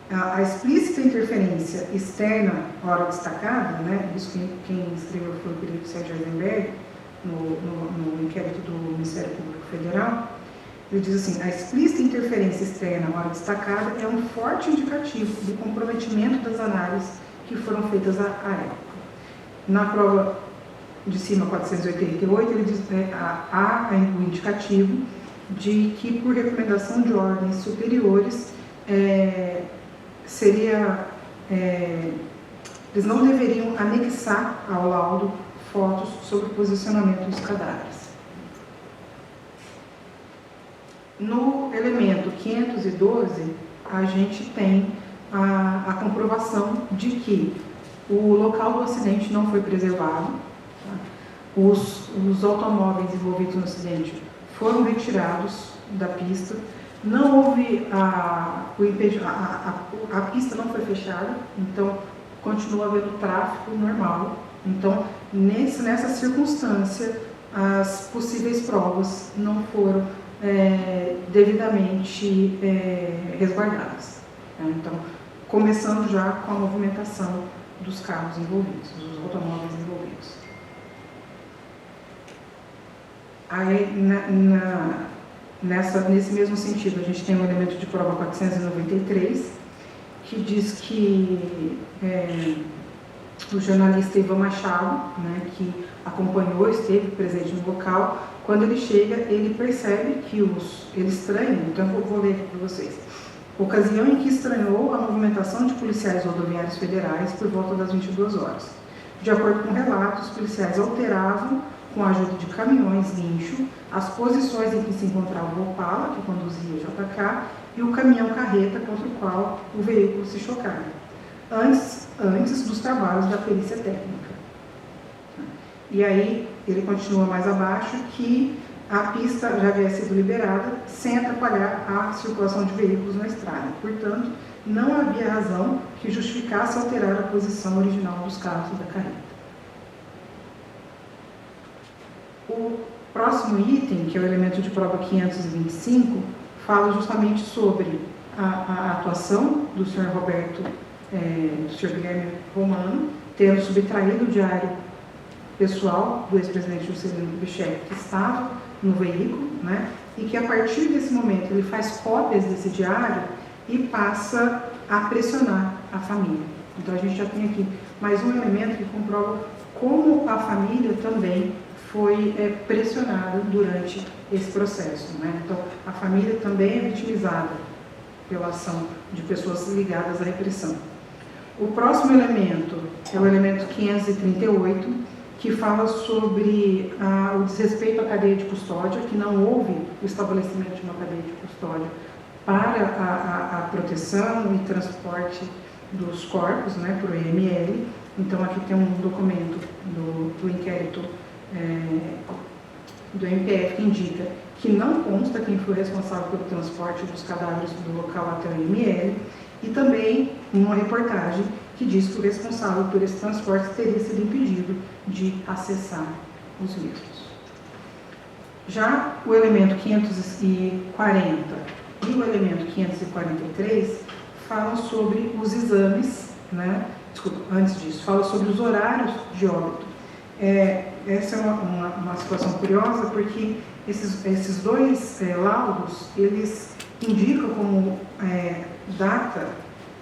A explícita interferência externa, hora destacada, né, isso quem escreveu foi o perito Sérgio Eisenberg, no inquérito do Ministério Público Federal. Ele diz assim: a explícita interferência externa, hora destacada, é um forte indicativo do comprometimento das análises que foram feitas à época. Na prova de cima, 488, ele diz, há o indicativo de que, por recomendação de ordens superiores, eles não deveriam anexar ao laudo fotos sobre o posicionamento dos cadáveres. No elemento 512, a gente tem a comprovação de que o local do acidente não foi preservado, tá? Os automóveis envolvidos no acidente foram retirados da pista, não houve a pista não foi fechada, então continua havendo tráfego normal. Então, nessa circunstância, as possíveis provas não foram devidamente resguardadas. Então, começando já com a movimentação dos carros envolvidos, dos automóveis envolvidos. Aí, nesse mesmo sentido, a gente tem o elemento de prova 493, que diz que o jornalista Ivan Machado, né, que acompanhou, esteve presente no local. Quando ele chega, ele percebe que ele estranha, então eu vou ler aqui para vocês. Ocasião em que estranhou a movimentação de policiais rodoviários federais por volta das 22 horas. De acordo com relatos, os policiais alteravam, com a ajuda de caminhões guincho, as posições em que se encontrava o Opala, que conduzia o JK, e o caminhão carreta contra o qual o veículo se chocava, antes dos trabalhos da perícia técnica. E aí, ele continua mais abaixo, que a pista já havia sido liberada sem atrapalhar a circulação de veículos na estrada. Portanto, não havia razão que justificasse alterar a posição original dos carros da carreta. O próximo item, que é o elemento de prova 525, fala justamente sobre a atuação do senhor Roberto, do senhor Guilherme Romano, tendo subtraído o diário pessoal do ex-presidente Juscelino Kubitschek, que estava no veículo, né, e que a partir desse momento ele faz cópias desse diário e passa a pressionar a família. Então a gente já tem aqui mais um elemento que comprova como a família também foi pressionada durante esse processo, né? Então a família também é vitimizada pela ação de pessoas ligadas à repressão. O próximo elemento é o elemento 538, que fala sobre o desrespeito à cadeia de custódia, que não houve o estabelecimento de uma cadeia de custódia para a proteção e transporte dos corpos, né, por IML. Então aqui tem um documento do inquérito do MPF que indica que não consta quem foi responsável pelo transporte dos cadáveres do local até o IML, e também uma reportagem que diz que o responsável por esse transporte teria sido impedido de acessar os mesmos. Já o elemento 540 e o elemento 543 falam sobre os exames, né? Desculpa, antes disso, falam sobre os horários de óbito. Essa é uma situação curiosa, porque esses dois laudos, eles indicam como data,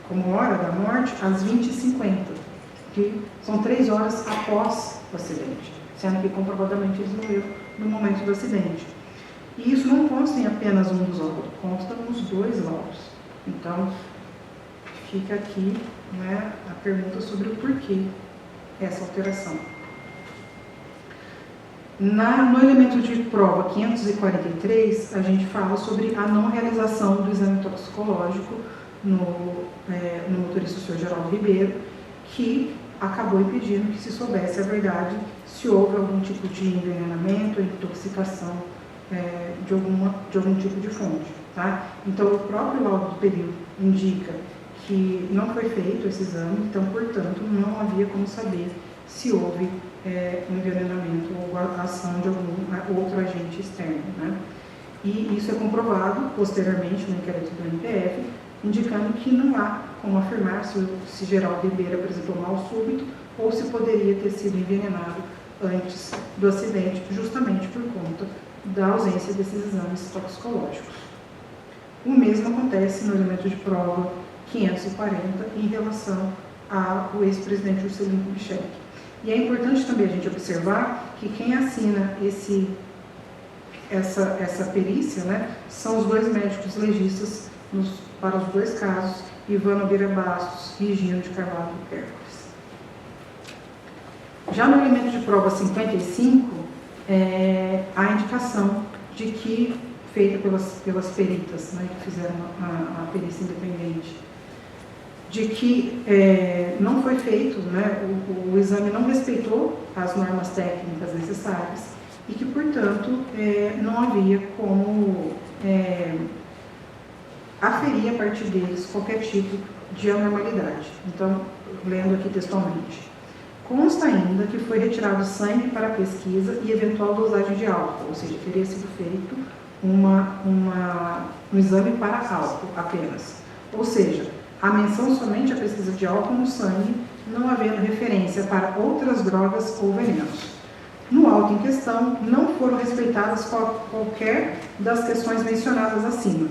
como hora da morte, às 20h50, que são 3 horas após o acidente, sendo que comprovadamente eles morreram no momento do acidente. E isso não consta em apenas um dos laudos, consta nos 2 laudos. Então, fica aqui, né, a pergunta sobre o porquê essa alteração. No elemento de prova 543, a gente fala sobre a não realização do exame toxicológico no motorista, o senhor Geraldo Ribeiro, que acabou impedindo que se soubesse a verdade se houve algum tipo de envenenamento, intoxicação de algum tipo de fonte. Tá? Então, o próprio laudo do perito indica que não foi feito esse exame, então, portanto, não havia como saber se houve um envenenamento ou a ação de algum outro agente externo. Né? E isso é comprovado posteriormente no inquérito do MPF, indicando que não há como afirmar se Geraldo Ribeiro apresentou mal súbito ou se poderia ter sido envenenado antes do acidente, justamente por conta da ausência desses exames toxicológicos. O mesmo acontece no elemento de prova 540 em relação ao ex-presidente Juscelino Kubitschek. E é importante também a gente observar que quem assina essa perícia, né, são os 2 médicos legistas para os 2 casos, Ivan Nogueira Bastos e Gino de Carvalho Hércules. Já no elemento de prova 55, a indicação de que, feita pelas peritas, né, que fizeram a perícia independente, de que não foi feito, né, o exame não respeitou as normas técnicas necessárias e que, portanto, não havia como aferir a partir deles qualquer tipo de anormalidade. Então, lendo aqui textualmente, consta ainda que foi retirado sangue para pesquisa e eventual dosagem de álcool, ou seja, teria sido feito um exame para álcool apenas. Ou seja, a menção somente à pesquisa de álcool no sangue, não havendo referência para outras drogas ou venenos. No auto em questão, não foram respeitadas qualquer das questões mencionadas acima.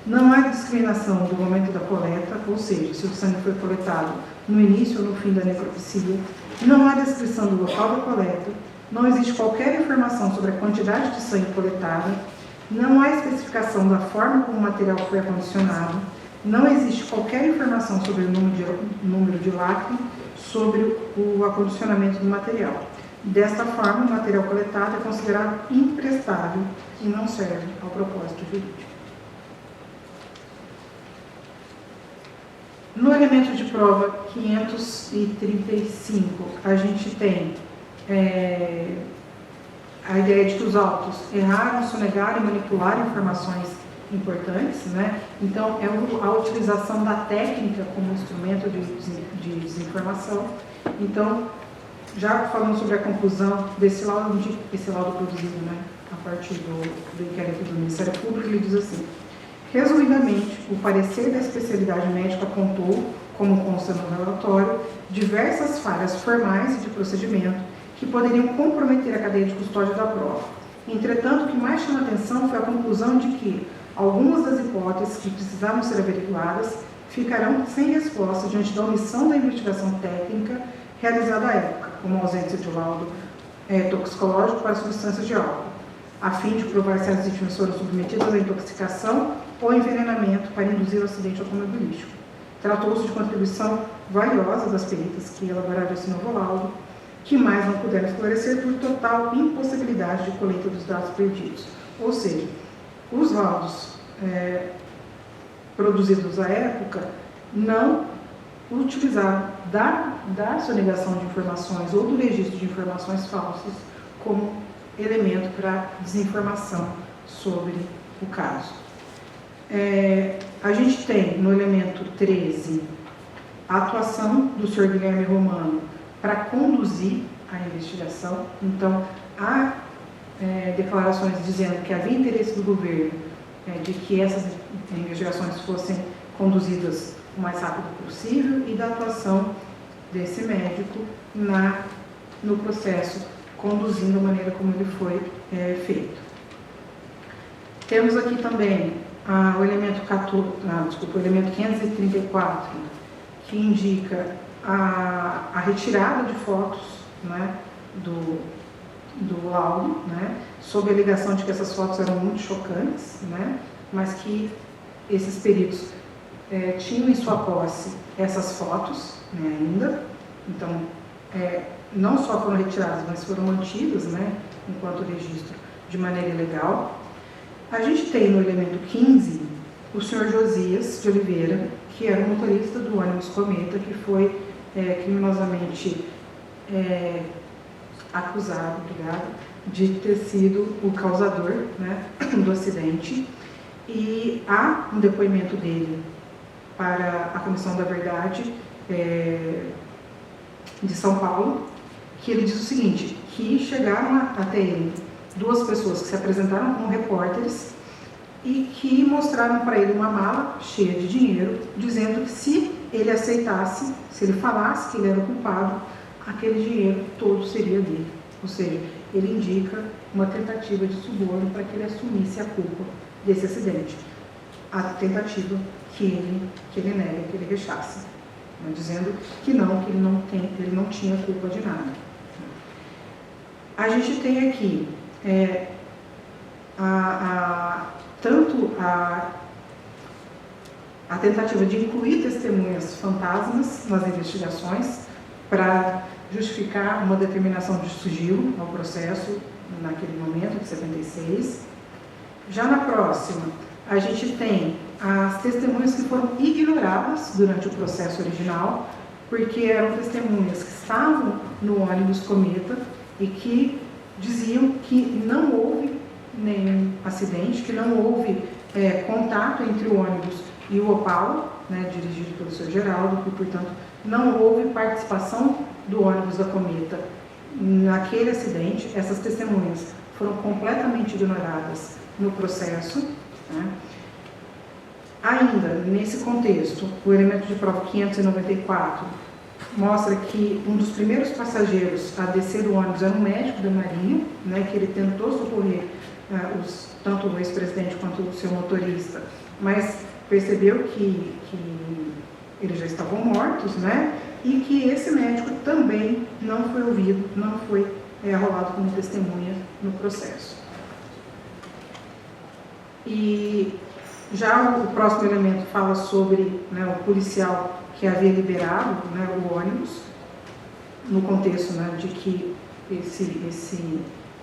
Não há discriminação do momento da coleta, ou seja, se o sangue foi coletado no início ou no fim da necropsia, não há descrição do local da coleta, não existe qualquer informação sobre a quantidade de sangue coletada, não há especificação da forma como o material foi acondicionado, não existe qualquer informação sobre o número de lacre, sobre o acondicionamento do material. Desta forma, o material coletado é considerado imprestável e não serve ao propósito jurídico. No elemento de prova 535, a gente tem a ideia de que os autos erraram, sonegaram e manipularam informações importantes, né? Então, é a utilização da técnica como instrumento de desinformação. Então, já falando sobre a conclusão desse laudo, esse laudo produzido, né, a partir do inquérito do Ministério Público, ele diz assim: resumidamente, o parecer da especialidade médica apontou, como consta no relatório, diversas falhas formais e de procedimento que poderiam comprometer a cadeia de custódia da prova. Entretanto, o que mais chama atenção foi a conclusão de que algumas das hipóteses que precisavam ser averiguadas ficarão sem resposta diante da omissão da investigação técnica realizada à época, como a ausência de laudo toxicológico para substâncias de álcool, a fim de provar se as vítimas foram submetidas à intoxicação ou envenenamento para induzir o acidente automobilístico. Tratou-se de contribuição valiosa das peritas que elaboraram esse novo laudo, que mais não puderam esclarecer por total impossibilidade de colheita dos dados perdidos. Ou seja, os laudos produzidos à época não utilizaram da sonegação de informações ou do registro de informações falsas como elemento para desinformação sobre o caso. A gente tem no elemento 13 a atuação do senhor Guilherme Romano para conduzir a investigação. Então, há declarações dizendo que havia interesse do governo de que essas investigações fossem conduzidas o mais rápido possível e da atuação desse médico no processo, conduzindo a maneira como ele foi feito. Temos aqui também o elemento 534, que indica a retirada de fotos, né, do laudo, né, sob a alegação de que essas fotos eram muito chocantes, né, mas que esses peritos tinham em sua posse essas fotos, né, ainda. Então, não só foram retiradas, mas foram mantidas, né, enquanto registro de maneira ilegal. A gente tem no elemento 15 o senhor Josias de Oliveira, que era o motorista do ônibus Cometa, que foi criminosamente acusado, de ter sido o causador, né, do acidente. E há um depoimento dele para a Comissão da Verdade de São Paulo, que ele diz o seguinte, que chegaram até ele duas pessoas que se apresentaram como repórteres e que mostraram para ele uma mala cheia de dinheiro, dizendo que se ele aceitasse, se ele falasse que ele era o culpado, aquele dinheiro todo seria dele. Ou seja, ele indica uma tentativa de suborno para que ele assumisse a culpa desse acidente. A tentativa que ele nega, que ele rechaça, né, dizendo que ele não tinha culpa de nada. A gente tem aqui tanto a tentativa de incluir testemunhas fantasmas nas investigações para justificar uma determinação de sigilo ao processo naquele momento, de 76. Já na próxima, a gente tem as testemunhas que foram ignoradas durante o processo original, porque eram testemunhas que estavam no ônibus Cometa e que diziam que não houve nenhum acidente, que não houve contato entre o ônibus e o Opala, né, dirigido pelo Sr. Geraldo, que, portanto, não houve participação do ônibus da Cometa naquele acidente. Essas testemunhas foram completamente ignoradas no processo, né? Ainda, nesse contexto, o elemento de prova 594 mostra que um dos primeiros passageiros a descer do ônibus era um médico da Marinha, né, que ele tentou socorrer tanto o ex-presidente quanto o seu motorista, mas percebeu que eles já estavam mortos, né? E que esse médico também não foi ouvido, não foi arrolado como testemunha no processo. E já o próximo elemento fala sobre, né, o policial que havia liberado, né, o ônibus, no contexto, né, de que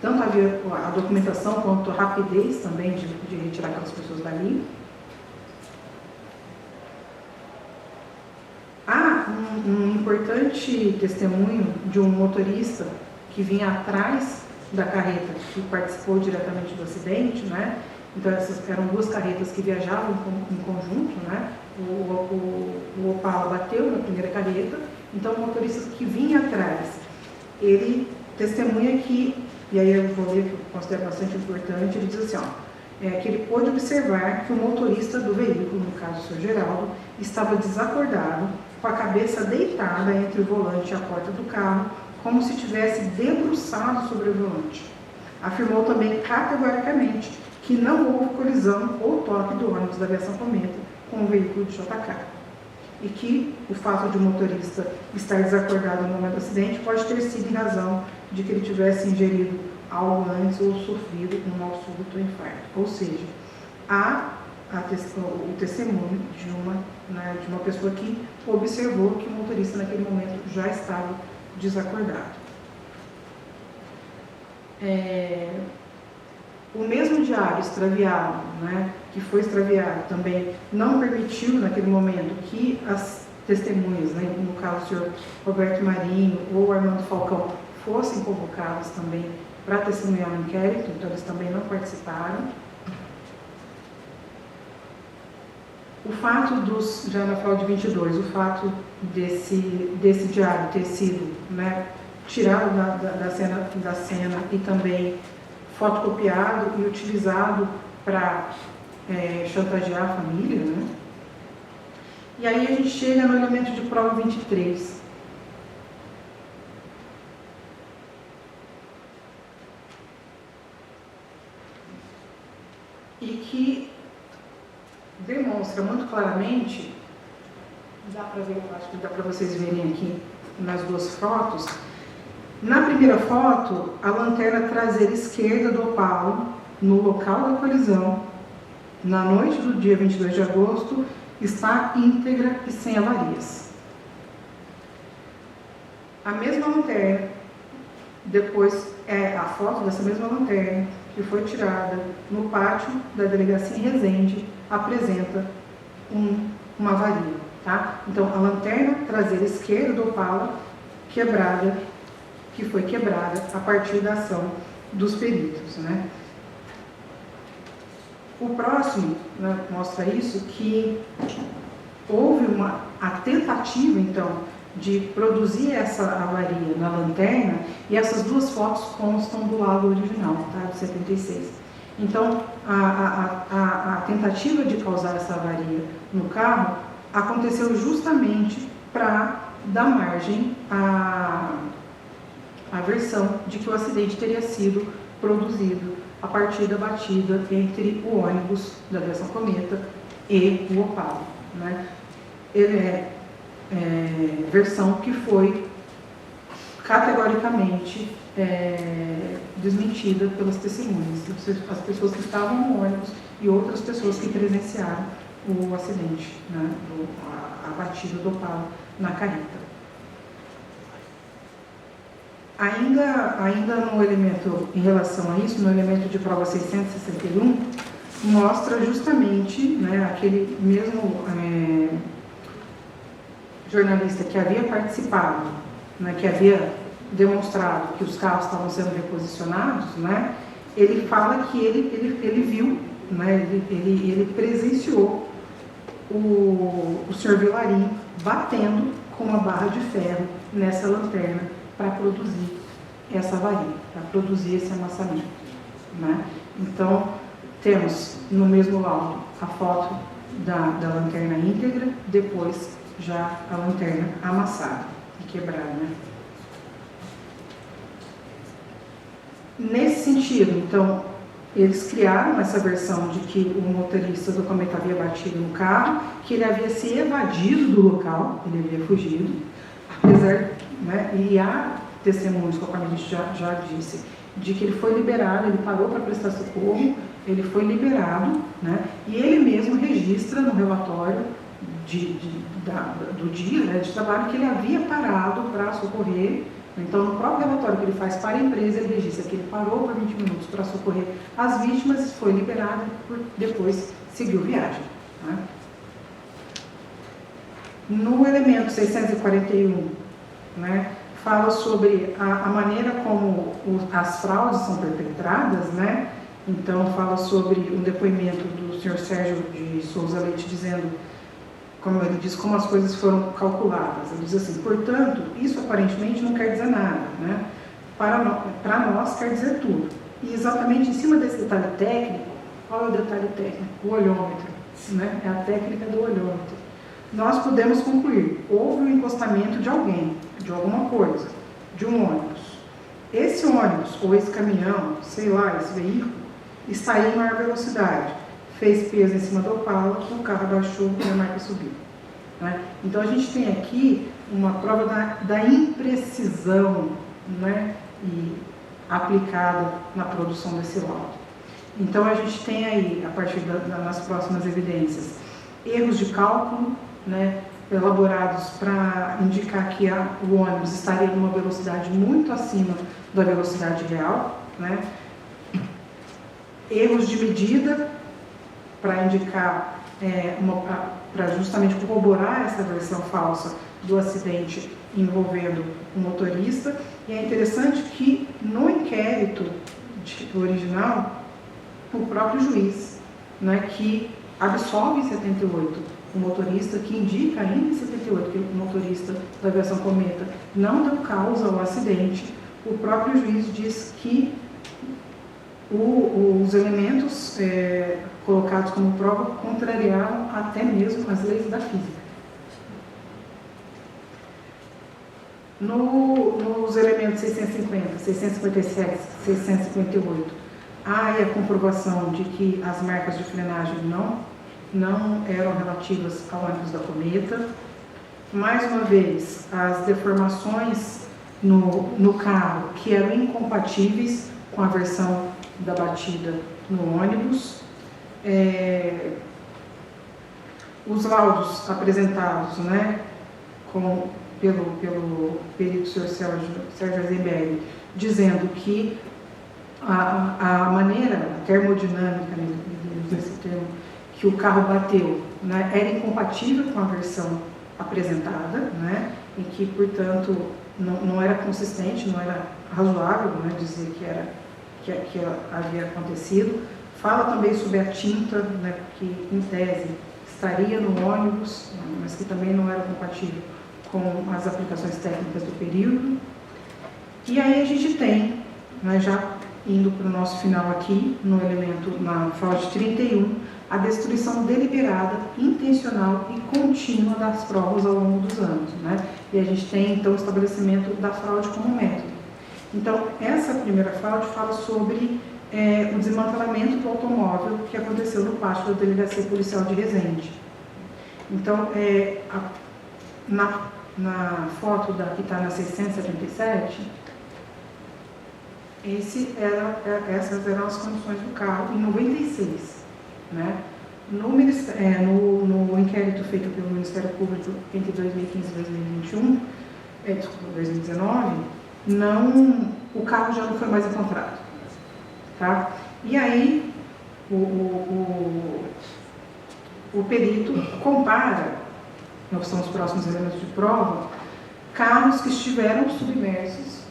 tanto havia a documentação quanto a rapidez também de retirar aquelas pessoas dali. Há um importante testemunho de um motorista que vinha atrás da carreta que participou diretamente do acidente, né? Então, essas eram duas carretas que viajavam em conjunto, né? O Opala bateu na primeira carreta, então o motorista que vinha atrás, ele testemunha que, e aí eu vou ler que eu considero bastante importante, ele diz assim, que ele pôde observar que o motorista do veículo, no caso o Sr. Geraldo, estava desacordado, com a cabeça deitada entre o volante e a porta do carro, como se tivesse debruçado sobre o volante. Afirmou também categoricamente que não houve colisão ou toque do ônibus da aviação Cometa com o veículo de JK. E que o fato de o motorista estar desacordado no momento do acidente pode ter sido em razão de que ele tivesse ingerido algo antes ou sofrido um mal súbito ou infarto. Ou seja, há o testemunho de uma pessoa que observou que o motorista naquele momento já estava desacordado. O mesmo diário extraviado, né, que foi extraviado também, não permitiu naquele momento que as testemunhas, né, no caso o senhor Roberto Marinho ou Armando Falcão, fossem convocados também para testemunhar no inquérito, então eles também não participaram. O fato já na fraude 22, o fato desse diário ter sido, né, tirado da cena e também fotocopiado e utilizado para chantagear a família, né? E aí a gente chega no elemento de prova 23. E que demonstra muito claramente, dá para ver, eu acho que dá para vocês verem aqui nas duas fotos. Na primeira foto, a lanterna traseira esquerda do Opala, no local da colisão, na noite do dia 22 de agosto, está íntegra e sem avarias. A mesma lanterna, depois a foto dessa mesma lanterna, que foi tirada no pátio da delegacia em Resende, apresenta uma avaria. Tá? Então, a lanterna traseira esquerda do Opala, que foi quebrada a partir da ação dos peritos, né? O próximo, né, mostra isso, que houve a tentativa, então, de produzir essa avaria na lanterna, e essas duas fotos constam do lado original, tá, de 76. Então, a tentativa de causar essa avaria no carro aconteceu justamente para dar margem à versão de que o acidente teria sido produzido a partir da batida entre o ônibus da aviação Cometa e o Opala, né? Versão que foi categoricamente desmentida pelas testemunhas, as pessoas que estavam no ônibus e outras pessoas que presenciaram o acidente, né, a batida do Opala na carreta. Ainda no elemento, em relação a isso, no elemento de prova 661, mostra justamente, né, aquele mesmo jornalista que havia participado, né, que havia demonstrado que os carros estavam sendo reposicionados, né, ele fala que ele viu, né, ele presenciou o senhor Vilarim batendo com uma barra de ferro nessa lanterna para produzir essa avaria, para produzir esse amassamento, né? Então, temos no mesmo laudo a foto da lanterna íntegra, depois já a lanterna amassada e quebrada, né? Nesse sentido, então, eles criaram essa versão de que o motorista do Cometa havia batido no carro, que ele havia se evadido do local, ele havia fugido, apesar, né, e há testemunhos, conforme a gente já disse, de que ele foi liberado, ele parou para prestar socorro, ele foi liberado, né, e ele mesmo registra no relatório do dia, né, de trabalho, que ele havia parado para socorrer. Então, no próprio relatório que ele faz para a empresa, ele registra que ele parou por 20 minutos para socorrer as vítimas, foi liberado e depois seguiu viagem. Né? No elemento 641, né, fala sobre a maneira como as fraudes são perpetradas, né? Então, fala sobre um depoimento do senhor Sérgio de Souza Leite, dizendo, como ele diz, como as coisas foram calculadas. Ele diz assim: portanto, isso aparentemente não quer dizer nada, né? Para nós quer dizer tudo. E exatamente em cima desse detalhe técnico, qual é o detalhe técnico? O olhômetro, né? É a técnica do olhômetro. Nós podemos concluir: houve um encostamento de alguém, de alguma coisa, de um ônibus. Esse ônibus, ou esse caminhão, sei lá, esse veículo, está em maior velocidade, fez peso em cima do Opala, o carro abaixou e a marca subiu. Né? Então a gente tem aqui uma prova da imprecisão, né, e aplicada na produção desse laudo. Então a gente tem aí, a partir das próximas evidências, erros de cálculo, né, elaborados para indicar que o ônibus estaria numa velocidade muito acima da velocidade real, né? Erros de medida para indicar, para justamente corroborar essa versão falsa do acidente envolvendo o motorista. E é interessante que no inquérito original, o próprio juiz, né, que absolve em 78 o motorista, que indica ainda em 78 que o motorista da aviação Cometa não deu causa ao acidente, o próprio juiz diz que os elementos colocados como prova contrariaram até mesmo as leis da física. Nos elementos 650, 657, 658, há a comprovação de que as marcas de frenagem não eram relativas ao ônibus da Cometa. Mais uma vez, as deformações no carro que eram incompatíveis com a versão da batida no ônibus. Os laudos apresentados, né, pelo perito senhor Sérgio Eisenberg, dizendo que a maneira termodinâmica, né, desse termo, que o carro bateu, né, era incompatível com a versão apresentada, né, e que, portanto, não era consistente, não era razoável, né, dizer que havia acontecido. Fala também sobre a tinta, né, que em tese estaria no ônibus, mas que também não era compatível com as aplicações técnicas do período. E aí a gente tem, né, já indo para o nosso final aqui, no elemento, na fraude 31, a destruição deliberada, intencional e contínua das provas ao longo dos anos, né? E a gente tem, então, o estabelecimento da fraude como método. Então, essa primeira fraude fala sobre o desmantelamento do automóvel que aconteceu no pátio da Delegacia Policial de Resende. Então, na foto que está na 677, essas eram as condições do carro em 96. Né? No inquérito feito pelo Ministério Público entre 2015 e 2019, o carro já não foi mais encontrado. Tá? E aí, o perito compara, que são os próximos elementos de prova, carros que estiveram submersos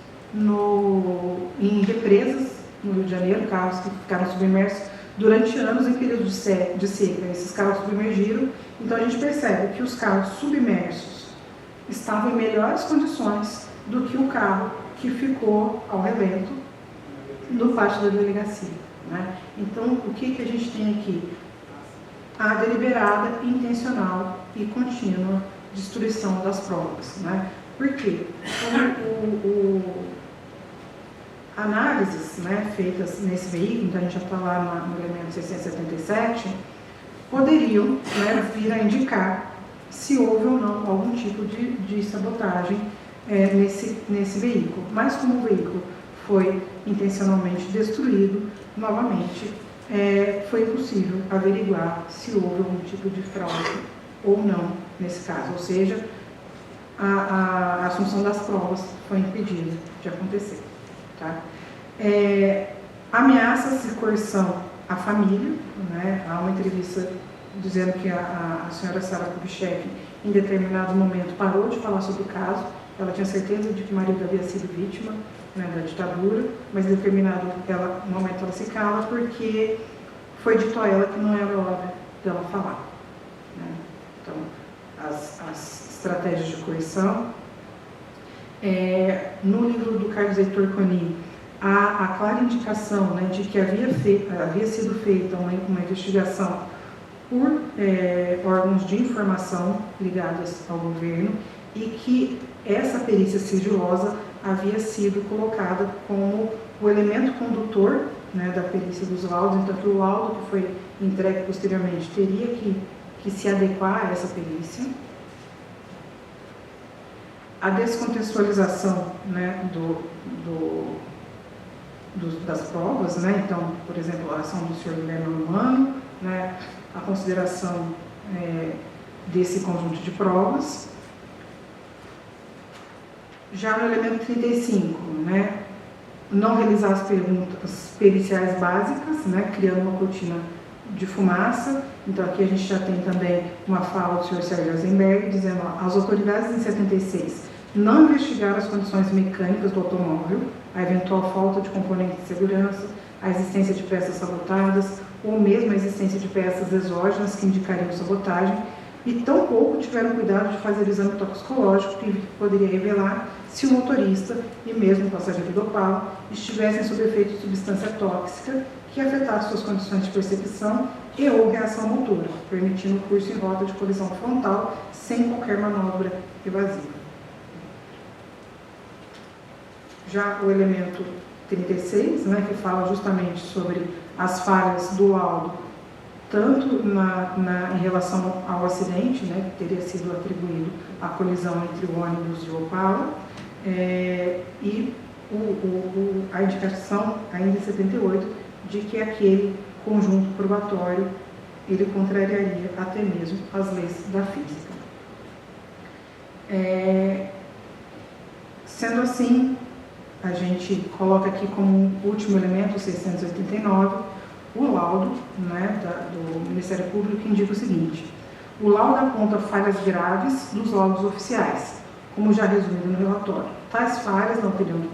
em represas no Rio de Janeiro, carros que ficaram submersos durante anos em período de seca. Esses carros submergiram, então a gente percebe que os carros submersos estavam em melhores condições do que o carro que ficou ao relento no pátio da delegacia. Né? Então, o que a gente tem aqui? A deliberada, intencional e contínua destruição das provas. Né? Por quê? análises, né, feitas nesse veículo, então a gente já está lá no elemento 677, poderiam, né, vir a indicar se houve ou não algum tipo de sabotagem nesse veículo. Mas como o veículo foi intencionalmente destruído, novamente, foi impossível averiguar se houve algum tipo de fraude ou não nesse caso, ou seja, a assunção das provas foi impedida de acontecer. Tá? Ameaças e coerção à família, né? Há uma entrevista dizendo que a senhora Sara Kubitschek, em determinado momento, parou de falar sobre o caso. Ela tinha certeza de que o marido havia sido vítima, né, da ditadura, mas em determinado momento ela se cala porque foi dito a ela que não era hora dela falar. Né? Então, as estratégias de coerção. No livro do Carlos Heitor Coni, há a clara indicação, né, de que havia sido feita uma investigação por órgãos de informação ligados ao governo e que essa perícia sigilosa havia sido colocada como o elemento condutor, né, da perícia dos laudos, então que o laudo que foi entregue posteriormente teria que se adequar a essa perícia. A descontextualização, né, das provas, né, então, por exemplo, a ação do senhor Guilherme Romano, né, a consideração desse conjunto de provas. Já no elemento 35, né, não realizar as perguntas periciais básicas, né, criando uma cortina de fumaça. Então aqui a gente já tem também uma fala do senhor Sérgio Eisenberg dizendo: as autoridades em 76 não investigaram as condições mecânicas do automóvel, a eventual falta de componentes de segurança, a existência de peças sabotadas ou mesmo a existência de peças exógenas que indicariam sabotagem, e tampouco tiveram cuidado de fazer o exame toxicológico que poderia revelar se o motorista e mesmo o passageiro do Opala estivessem sob efeito de substância tóxica que afetasse suas condições de percepção e ou reação motora, permitindo o curso em rota de colisão frontal sem qualquer manobra evasiva. Já o elemento 36, né, que fala justamente sobre as falhas do laudo, tanto em relação ao acidente, né, que teria sido atribuído à colisão entre o ônibus e o Opala, e a indicação, ainda em 78, de que aquele conjunto probatório ele contrariaria até mesmo as leis da física. Sendo assim, a gente coloca aqui como último elemento, 689, o laudo, né, do Ministério Público, que indica o seguinte: o laudo aponta falhas graves dos laudos oficiais, como já resumido no relatório. Tais falhas, na opinião do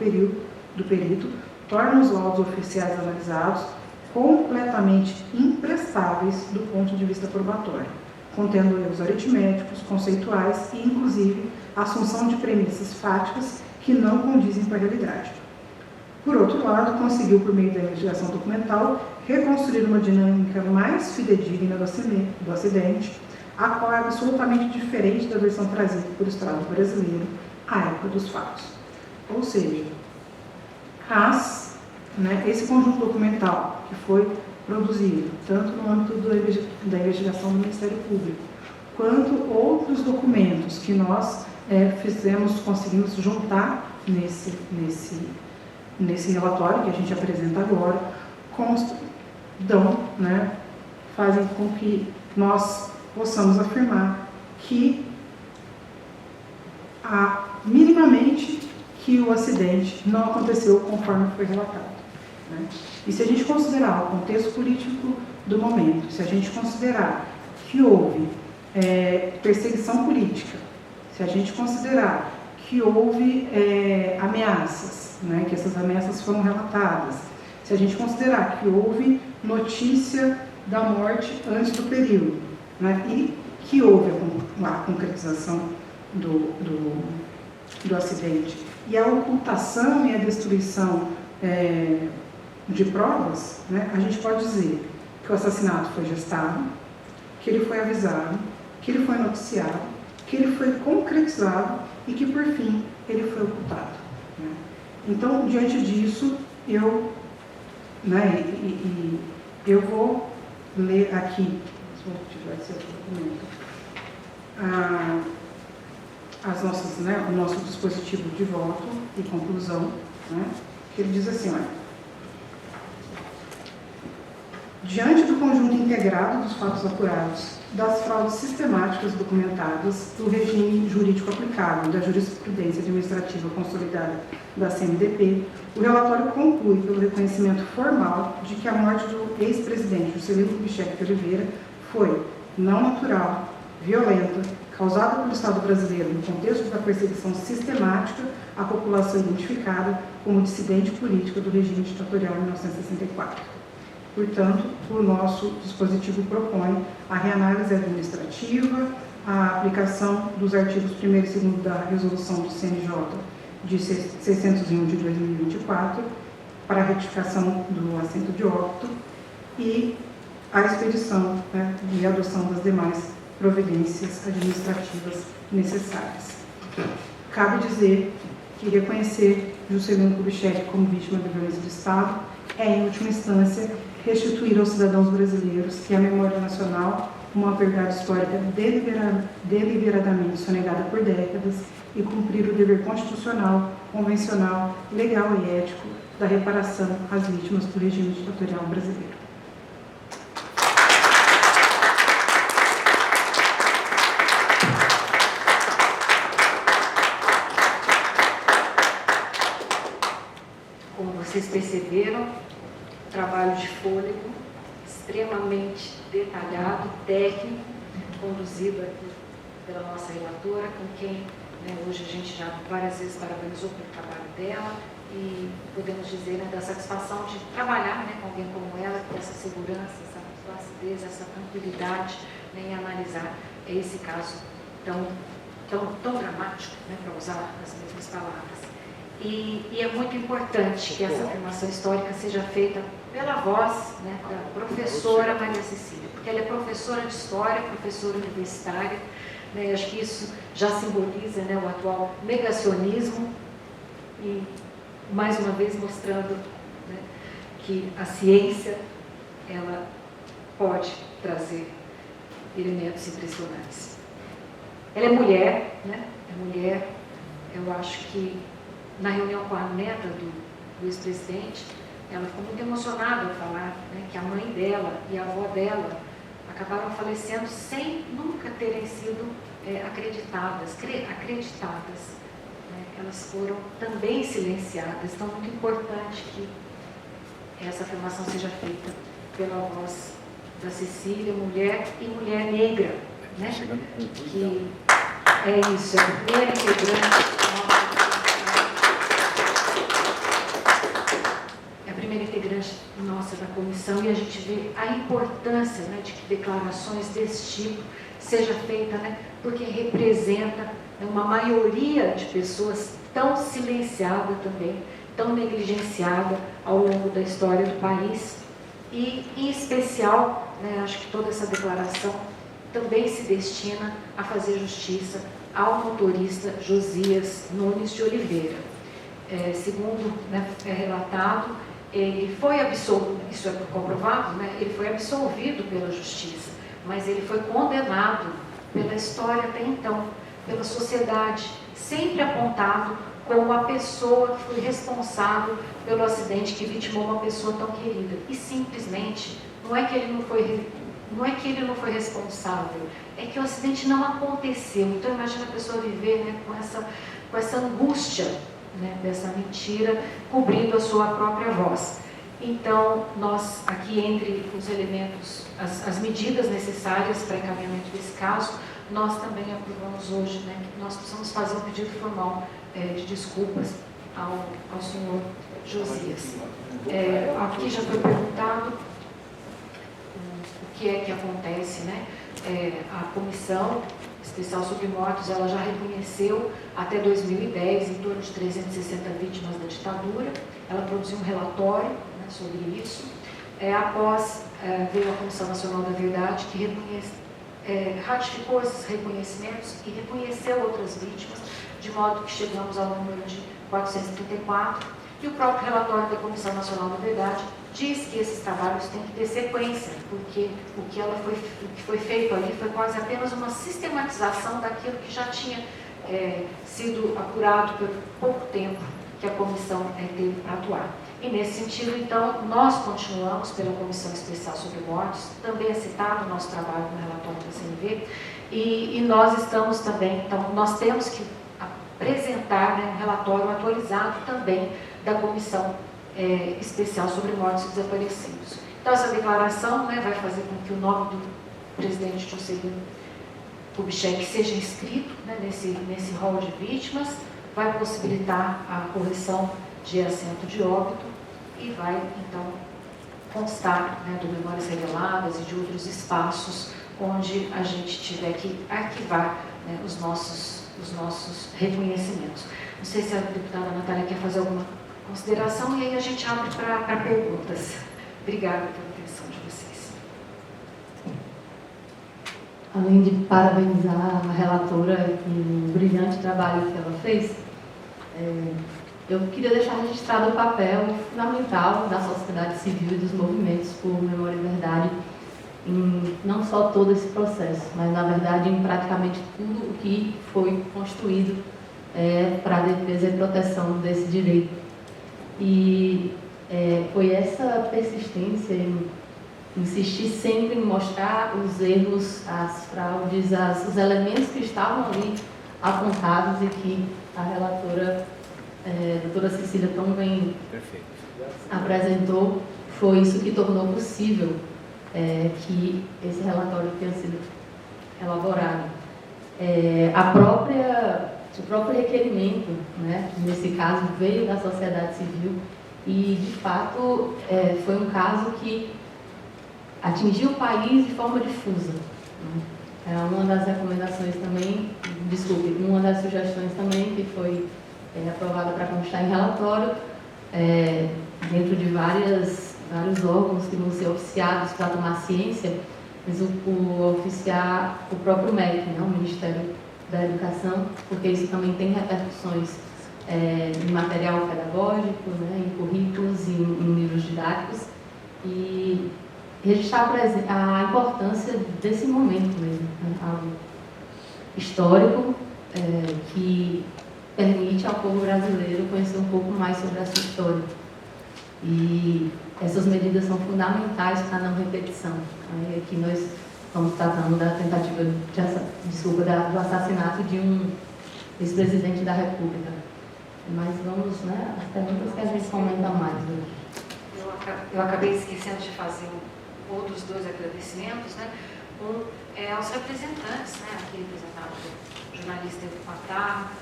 perito, tornam os laudos oficiais analisados completamente imprestáveis do ponto de vista probatório, contendo erros aritméticos, conceituais e, inclusive, assunção de premissas fáticas que não condizem com a realidade. Por outro lado, conseguiu, por meio da investigação documental, reconstruir uma dinâmica mais fidedigna do acidente, a qual é absolutamente diferente da versão trazida por Estado brasileiro à época dos fatos. Ou seja, esse conjunto documental que foi produzido, tanto no âmbito da investigação do Ministério Público, quanto outros documentos que nós conseguimos juntar nesse relatório que a gente apresenta agora, fazem com que nós possamos afirmar que minimamente que o acidente não aconteceu conforme foi relatado. Né? E se a gente considerar o contexto político do momento, se a gente considerar que houve perseguição política, se a gente considerar que houve ameaças, né, que essas ameaças foram relatadas, se a gente considerar que houve notícia da morte antes do período, né, e que houve a concretização do acidente e a ocultação e a destruição de provas, né, a gente pode dizer que o assassinato foi gestado, que ele foi avisado, que ele foi noticiado, que ele foi concretizado e que, por fim, ele foi ocultado. Né? Então, diante disso, eu vou ler aqui, se eu tiver esse documento, o nosso dispositivo de voto e conclusão, né, que ele diz assim, olha, diante do conjunto integrado dos fatos apurados, das fraudes sistemáticas documentadas, do regime jurídico aplicável, da jurisprudência administrativa consolidada da CNDP, o relatório conclui pelo reconhecimento formal de que a morte do ex-presidente Juscelino Kubitschek de Oliveira foi não natural, violenta, causada pelo Estado brasileiro no contexto da perseguição sistemática à população identificada como dissidente política do regime ditatorial em 1964. Portanto, o nosso dispositivo propõe a reanálise administrativa, a aplicação dos artigos 1º e 2º da resolução do CNJ de 601 de 2024 para a retificação do assento de óbito e a expedição, né, e adoção das demais providências administrativas necessárias. Cabe dizer que reconhecer Juscelino Kubitschek como vítima da violência do Estado é, em última instância, restituir aos cidadãos brasileiros que a memória nacional, uma verdade histórica deliberadamente sonegada por décadas, e cumprir o dever constitucional, convencional, legal e ético da reparação às vítimas do regime ditatorial brasileiro. Como vocês perceberam, trabalho de fôlego, extremamente detalhado, técnico, conduzido aqui pela nossa relatora, com quem, né, hoje a gente já várias vezes parabenizou pelo trabalho dela e podemos dizer, né, da satisfação de trabalhar, né, com alguém como ela, com essa segurança, essa placidez, essa tranquilidade, né, em analisar esse caso tão dramático, né, para usar as mesmas palavras. E é muito importante que essa afirmação histórica seja feita pela voz, né, da professora Maria Cecília, porque ela é professora de história, professora universitária, né, acho que isso já simboliza, né, o atual negacionismo e, mais uma vez, mostrando, né, que a ciência ela pode trazer elementos impressionantes. Ela é mulher, né, eu acho que na reunião com a neta do ex-presidente, ela ficou muito emocionada ao falar, né, que a mãe dela e a avó dela acabaram falecendo sem nunca terem sido acreditadas. Né? Elas foram também silenciadas. Então, é muito importante que essa afirmação seja feita pela voz da Cecília, mulher e mulher negra, né? Que é isso, é a primeira integrante. Nossa, da comissão, e a gente vê a importância, né, de que declarações desse tipo seja feita, né, porque representa, né, uma maioria de pessoas tão silenciada também, tão negligenciada ao longo da história do país e, em especial, né, acho que toda essa declaração também se destina a fazer justiça ao motorista Josias Nunes de Oliveira. Segundo, né, é relatado, ele foi absolvido, isso é comprovado, né? Ele foi absolvido pela justiça, mas ele foi condenado pela história até então, pela sociedade, sempre apontado como a pessoa que foi responsável pelo acidente que vitimou uma pessoa tão querida. E simplesmente, não é que ele não foi responsável, é que o acidente não aconteceu. Então imagina a pessoa viver, né, com essa angústia, né, dessa mentira, cobrindo a sua própria voz. Então, nós aqui, entre os elementos, as medidas necessárias para encaminhamento desse caso, nós também aprovamos hoje, né, que nós precisamos fazer um pedido formal de desculpas ao senhor Josias. Aqui já foi perguntado o que é que acontece, né? A comissão especial sobre mortos, ela já reconheceu até 2010 em torno de 360 vítimas da ditadura. Ela produziu um relatório, né, sobre isso. Após veio a Comissão Nacional da Verdade, que ratificou esses reconhecimentos e reconheceu outras vítimas, de modo que chegamos ao número de 434. E o próprio relatório da Comissão Nacional da Verdade diz que esses trabalhos têm que ter sequência, porque o que foi feito ali foi quase apenas uma sistematização daquilo que já tinha sido apurado por pouco tempo que a comissão teve para atuar. E nesse sentido, então, nós continuamos pela Comissão Especial sobre Mortes, também é citado o nosso trabalho no relatório da CNV, e nós estamos também, então, nós temos que apresentar, né, um relatório atualizado também da Comissão Especial sobre Mortos e Desaparecidos. Então, essa declaração, né, vai fazer com que o nome do presidente Juscelino Kubitschek seja inscrito, né, nesse rol de vítimas, vai possibilitar a correção de assento de óbito e vai, então, constar, né, do Memórias Reveladas e de outros espaços onde a gente tiver que arquivar, né, os nossos reconhecimentos. Não sei se a deputada Natália quer fazer alguma consideração e aí a gente abre para perguntas. Obrigada pela atenção de vocês. Além de parabenizar a relatora e o brilhante trabalho que ela fez, eu queria deixar registrado o papel fundamental da sociedade civil e dos movimentos por memória e verdade em não só todo esse processo, mas, na verdade, em praticamente tudo o que foi construído para a defesa e proteção desse direito. E foi essa persistência em insistir sempre em mostrar os erros, as fraudes, os elementos que estavam ali apontados e que a relatora, a doutora Cecília, tão bem apresentou, foi isso que tornou possível que esse relatório tenha sido elaborado. O próprio requerimento, né, nesse caso, veio da sociedade civil e, de fato, foi um caso que atingiu o país de forma difusa. Né? Uma das recomendações também, uma das sugestões também que foi aprovada para constar em relatório, dentro de vários órgãos que vão ser oficiados para tomar ciência, mas o próprio MEC, né, o Ministério da Educação, porque isso também tem repercussões em material pedagógico, né, em currículos, em livros didáticos, e registrar a importância desse momento mesmo, né, algo histórico que permite ao povo brasileiro conhecer um pouco mais sobre a sua história. E essas medidas são fundamentais para a não repetição. Aqui nós estamos tratando da tentativa do assassinato de um ex-presidente da República. Mas vamos, né, às perguntas que a gente comenta mais hoje. Eu acabei esquecendo de fazer outros dois agradecimentos, né? Um é aos representantes, né? Aqui representado pelo jornalista Edu Patar,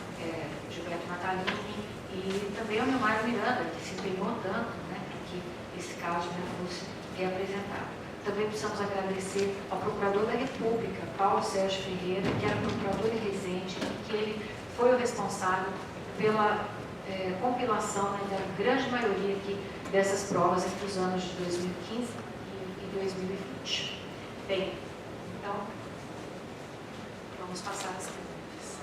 Gilberto Natalini, e também ao Neumar Miranda, que se empenhou tanto, né, para que esse caso, né, fosse reapresentado. Também precisamos agradecer ao Procurador da República, Paulo Sérgio Ferreira, que era procurador em Resende, e que ele foi o responsável pela compilação, né, da grande maioria aqui dessas provas entre os anos de 2015 e 2020. Bem, então, vamos passar as perguntas.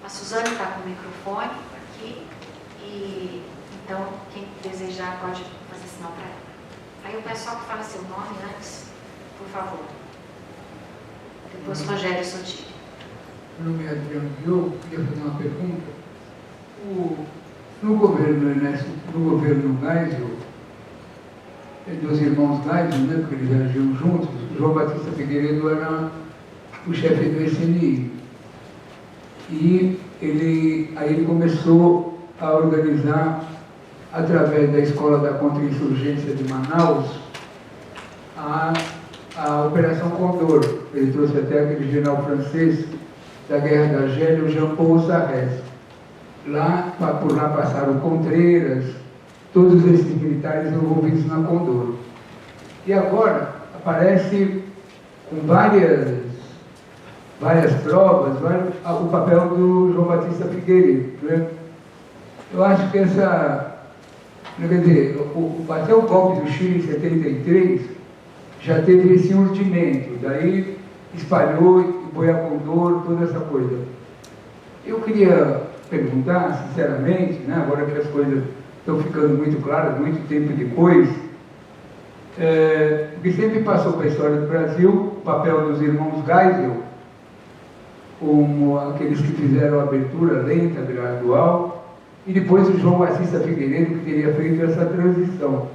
A Suzane está com o microfone aqui, e então, quem desejar pode fazer sinal para ela. Aí o pessoal que fala seu nome antes, por favor. Depois Rogério Sotile. Meu nome é Adriano Diogo, queria fazer uma pergunta. No governo Geisel, dos irmãos Geisel, né, porque eles agiam juntos, o João Batista Figueiredo era o chefe do SNI. E ele começou a organizar, através da Escola da Contra-Insurgência de Manaus, a Operação Condor. Ele trouxe até aquele general francês da Guerra da Argélia, o Jean-Paul Sarrez. Por lá passaram Contreiras, todos esses militares envolvidos na Condor. E agora aparece com várias provas, o papel do João Batista Figueiredo. Né? Eu acho que quer dizer, até o golpe do Chile em 73 já teve esse urdimento, daí espalhou Boia Condor, toda essa coisa. Eu queria perguntar, sinceramente, né, agora que as coisas estão ficando muito claras, muito tempo depois, porque sempre passou para a história do Brasil o papel dos irmãos Geisel, como aqueles que fizeram a abertura lenta, gradual, e depois o João Batista Figueiredo, que teria feito essa transição.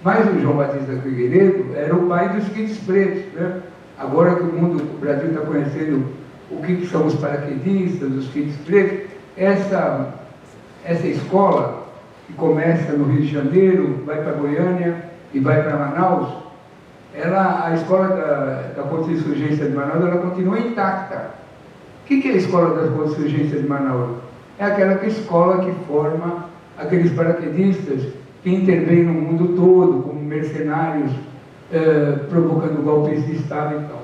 Mas o João Batista Figueiredo era o pai dos kits pretos, né? Agora que o Brasil está conhecendo o que são os paraquedistas, os kits pretos, essa escola, que começa no Rio de Janeiro, vai para Goiânia e vai para Manaus, a escola da Contra-Insurgência de Manaus, ela continua intacta. O que é a escola da Contra-Insurgência de Manaus? É aquela escola que forma aqueles paraquedistas que intervêm no mundo todo, como mercenários, provocando golpes de Estado e tal.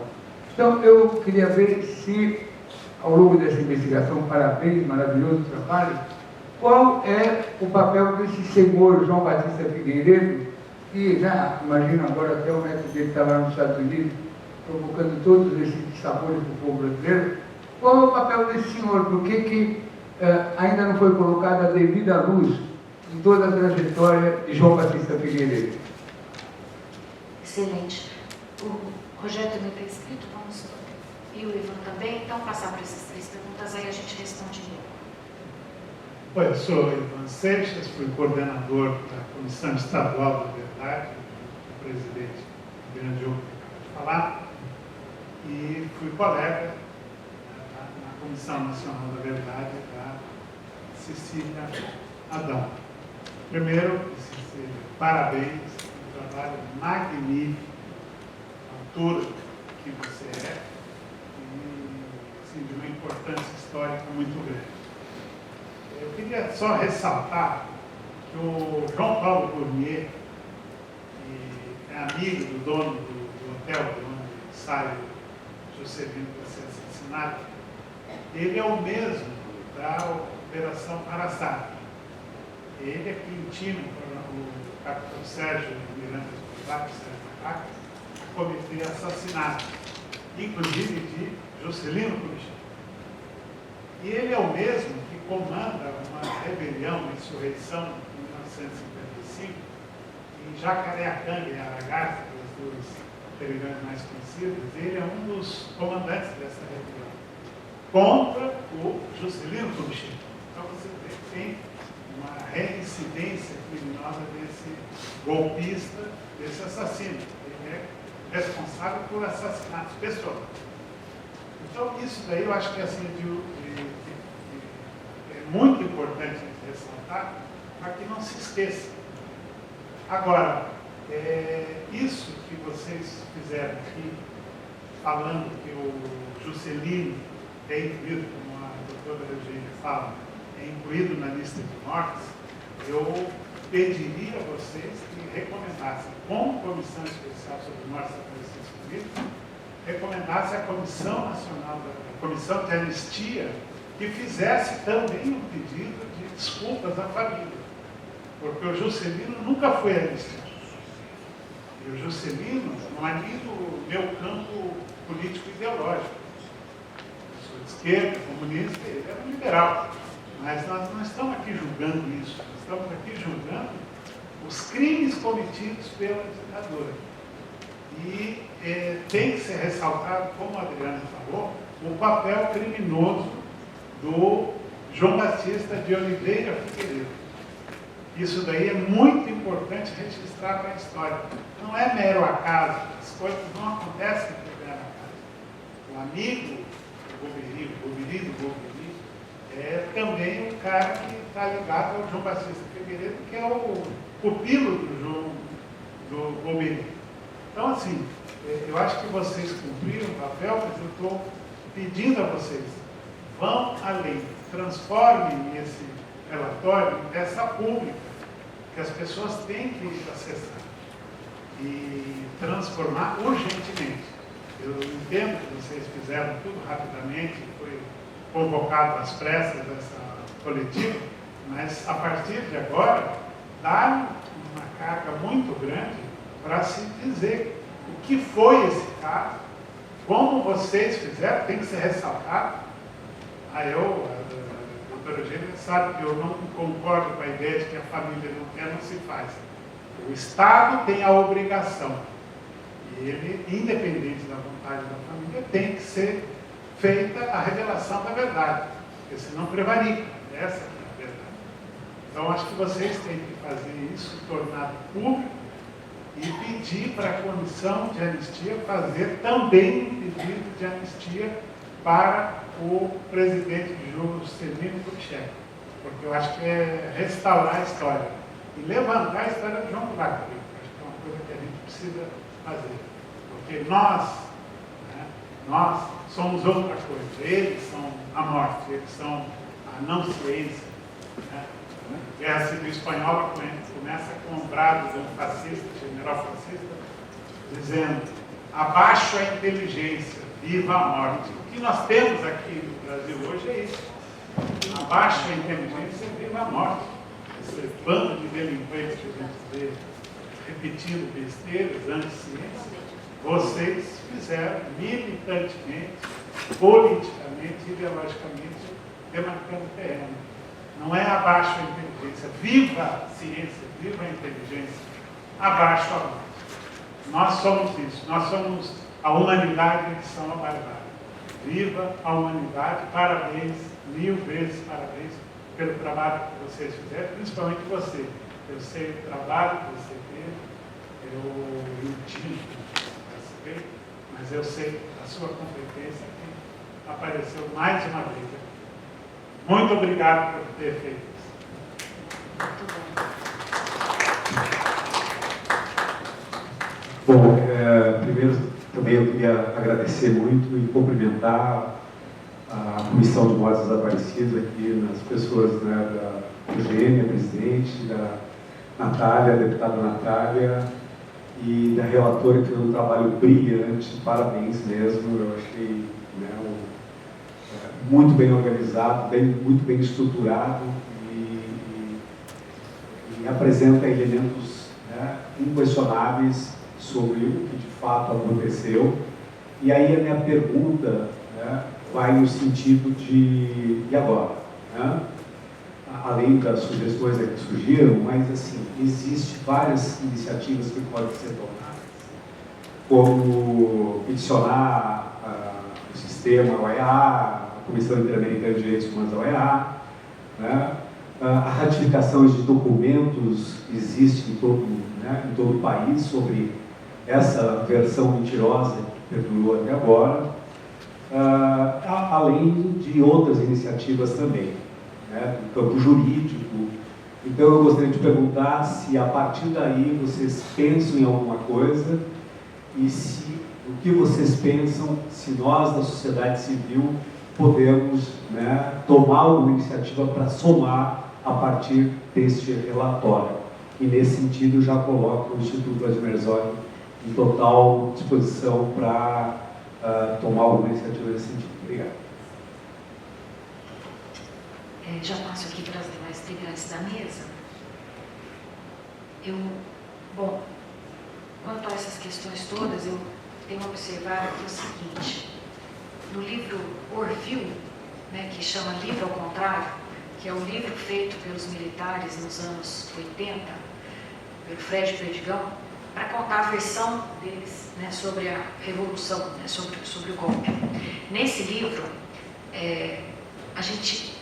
Então, eu queria ver se, ao longo dessa investigação, parabéns, maravilhoso trabalho, qual é o papel desse senhor João Batista Figueiredo, que já, imagino agora até o neto dele está lá nos Estados Unidos, provocando todos esses sabores para o povo brasileiro. Qual é o papel desse senhor? Por que ainda não foi colocada a devida luz em toda a trajetória de João Batista Figueiredo? Excelente. O Rogério também está escrito, vamos, e o Ivan também, então passar por essas 3 perguntas, aí a gente responde em bloco. Oi, eu sou Ivan Seixas, fui coordenador da Comissão Estadual da Verdade, o presidente Adriano Diogo acabou de falar, e fui colega na Comissão Nacional da Verdade da Cecília Adão. Primeiro, Cecília, parabéns pelo trabalho magnífico, a altura que você é, e assim, de uma importância histórica muito grande. Eu queria só ressaltar que o João Paulo Gourmet, que é amigo do dono do hotel de onde sai o Juscelino para ser assassinado, ele é o mesmo da Operação Araçá. Ele é que intima o capitão Sérgio Miranda de Pilar, a cometer assassinato, inclusive de Juscelino Kubitschek. E ele é o mesmo que comanda uma rebelião, uma insurreição em 1955, em Jacareacanga e Aragaça, as duas rebeliões mais conhecidas. Ele é um dos comandantes dessa rebelião, contra o Juscelino Kubitschek. Então você tem uma reincidência criminosa desse golpista, desse assassino. Ele é responsável por assassinatos pessoais. Então, isso daí eu acho que assim, é muito importante ressaltar para que não se esqueça. Agora, isso que vocês fizeram aqui, falando que o Juscelino é incluído, como a doutora Eugênia fala, é incluído na lista de mortes, eu pediria a vocês que recomendassem, como Comissão Especial sobre Mortes Desaparecidos Políticos, recomendasse a Comissão Nacional, a Comissão de Anistia, que fizesse também um pedido de desculpas à família. Porque o Juscelino nunca foi anistiado. E o Juscelino não é nem do meu campo político-ideológico. Eu sou de esquerda, comunista, ele era liberal. Mas nós não estamos aqui julgando isso. Nós estamos aqui julgando os crimes cometidos pela ditadura. E tem que ser ressaltado, como a Adriana falou, o papel criminoso do João Batista de Oliveira Figueiredo. Isso daí é muito importante registrar para a história. Não é mero acaso, as coisas não acontecem por mero acaso. O amigo do Gobiri do Gobiri, é também o cara que está ligado ao João Batista Figueiredo, que é o pupilo do Gobiri. Então, assim, eu acho que vocês cumpriram o papel, mas eu estou pedindo a vocês, vão além, transformem esse relatório em peça pública, que as pessoas têm que acessar e transformar urgentemente. Eu entendo que vocês fizeram tudo rapidamente, foi convocado às pressas essa coletiva, mas a partir de agora, dá uma carga muito grande para se dizer o que foi esse caso, como vocês fizeram, tem que ser ressaltado. A doutora Eugênia sabe que eu não concordo com a ideia de que a família não quer, não se faz. O Estado tem a obrigação, e ele, independente da vontade da família, tem que ser feita a revelação da verdade, porque senão prevarica. Essa é a verdade. Então, acho que vocês têm que fazer isso, tornar público e pedir para a comissão de anistia fazer também um pedido de anistia para o presidente de Juscelino Kubitschek, porque eu acho que é restaurar a história e levantar a história do João Goulart. Acho que é uma coisa que a gente precisa fazer, porque nós somos outra coisa. Eles são a morte, eles são a não ciência. Né? A Guerra Civil Espanhola começa com um brado de um fascista, general fascista, dizendo: abaixo a inteligência, viva a morte. O que nós temos aqui no Brasil hoje é isso. Abaixo a inteligência, viva a morte. Esse bando de delinquentes que a gente vê repetindo besteiras, anti-ciência, vocês fizeram militantemente, politicamente, ideologicamente, demarcando terreno. Não é abaixo a inteligência, viva a ciência, viva a inteligência, abaixo a morte. Nós somos isso, nós somos a humanidade que são a barbárie. Viva a humanidade, parabéns, 1000 vezes parabéns pelo trabalho que vocês fizeram, principalmente você. Eu sei o trabalho que você teve, eu entendo, mas eu sei a sua competência que apareceu mais uma vez aqui. Muito obrigado por ter feito isso. Bom, primeiro também eu queria agradecer muito e cumprimentar a Comissão de Mortos Desaparecidos aqui, nas pessoas, né, da Eugênia, presidente, da Natália, deputada Natália, e da relatora, que fez um trabalho brilhante. Parabéns mesmo, eu achei, né, muito bem organizado, muito bem estruturado e apresenta elementos, né, inquestionáveis sobre o que de fato aconteceu. E aí a minha pergunta, né, vai no sentido de, e agora? Né? Além das sugestões que surgiram, mas assim, existem várias iniciativas que podem ser tomadas, como peticionar o sistema OEA, a Comissão Interamericana de Direitos Humanos da OEA, né? A ratificação de documentos existe em todo o país sobre essa versão mentirosa que perdurou até agora, além de outras iniciativas também, né, do campo jurídico. Então eu gostaria de perguntar se a partir daí vocês pensam em alguma coisa e o que vocês pensam se nós da sociedade civil podemos, né, tomar alguma iniciativa para somar a partir deste relatório. E nesse sentido eu já coloco o Instituto Vladimir Herzog em total disposição para tomar alguma iniciativa nesse sentido. Obrigado. Já passo aqui para as demais integrantes da mesa. Bom, quanto a essas questões todas, eu tenho observado aqui o seguinte: no livro Orville, né, que chama Livro ao Contrário, que é um livro feito pelos militares nos anos 80, pelo Fred Perdigão, para contar a versão deles, né, sobre a Revolução, né, sobre o golpe. Nesse livro, a gente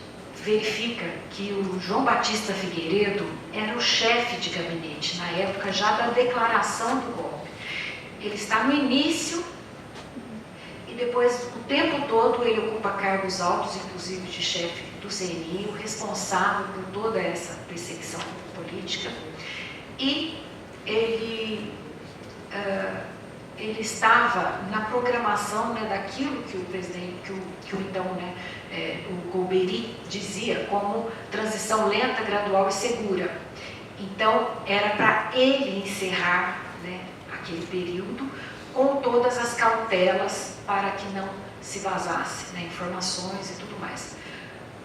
verifica que o João Batista Figueiredo era o chefe de gabinete, na época já da declaração do golpe. Ele está no início e depois, o tempo todo, ele ocupa cargos altos, inclusive de chefe do CNI, o responsável por toda essa perseguição política. E ele estava na programação, né, daquilo que o presidente, que o então, né, o Golbery dizia como transição lenta, gradual e segura. Então, era para ele encerrar, né, aquele período com todas as cautelas para que não se vazasse, né, informações e tudo mais.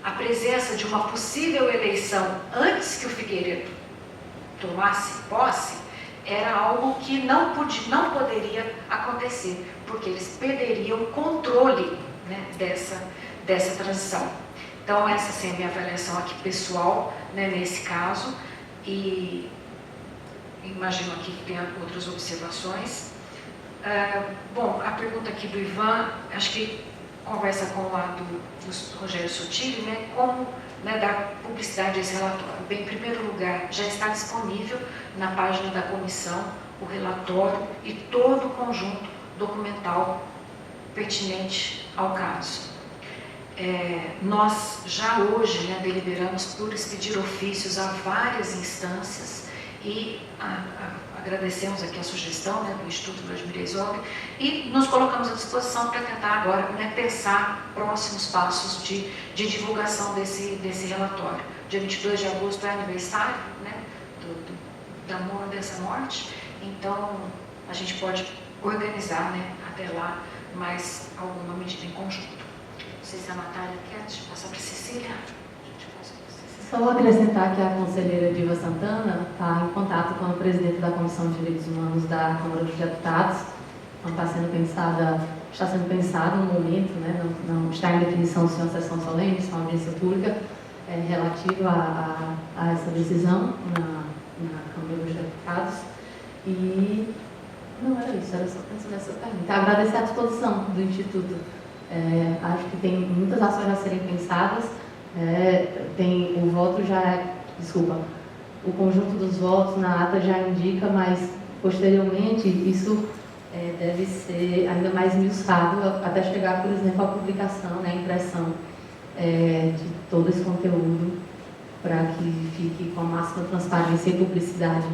A presença de uma possível eleição antes que o Figueiredo tomasse posse era algo que não poderia acontecer, porque eles perderiam o controle, né, dessa transição. Então, essa sim é a minha avaliação aqui pessoal, né, nesse caso, e imagino aqui que tenha outras observações. Bom, a pergunta aqui do Ivan, acho que conversa com o lado do Rogério Sotile, né, como, né, dar publicidade a esse relatório. Bem, em primeiro lugar, já está disponível na página da comissão o relatório e todo o conjunto documental pertinente ao caso. Nós já hoje, né, deliberamos por expedir ofícios a várias instâncias e agradecemos aqui a sugestão, né, do Instituto Vladimir Herzog e nos colocamos à disposição para tentar agora, né, pensar próximos passos de divulgação desse relatório. Dia 22 de agosto é aniversário, né, dessa morte, então a gente pode organizar, né, até lá mais alguma medida em conjunto. Não sei se a Natália quer passar para a Cecília. Só acrescentar que a conselheira Diva Santana está em contato com o presidente da Comissão de Direitos Humanos da Câmara dos Deputados. Então está sendo pensado no momento, né, não está em definição se é uma sessão solene, se é uma audiência pública relativa a essa decisão na Câmara dos Deputados. E não era isso, era só pensar nessa pergunta. Agradecer a disposição do Instituto. Acho que tem muitas ações a serem pensadas. O voto o conjunto dos votos na ata já indica, mas posteriormente isso deve ser ainda mais esmiuçado até chegar, por exemplo, à publicação, né, à impressão de todo esse conteúdo para que fique com a máxima transparência e publicidade.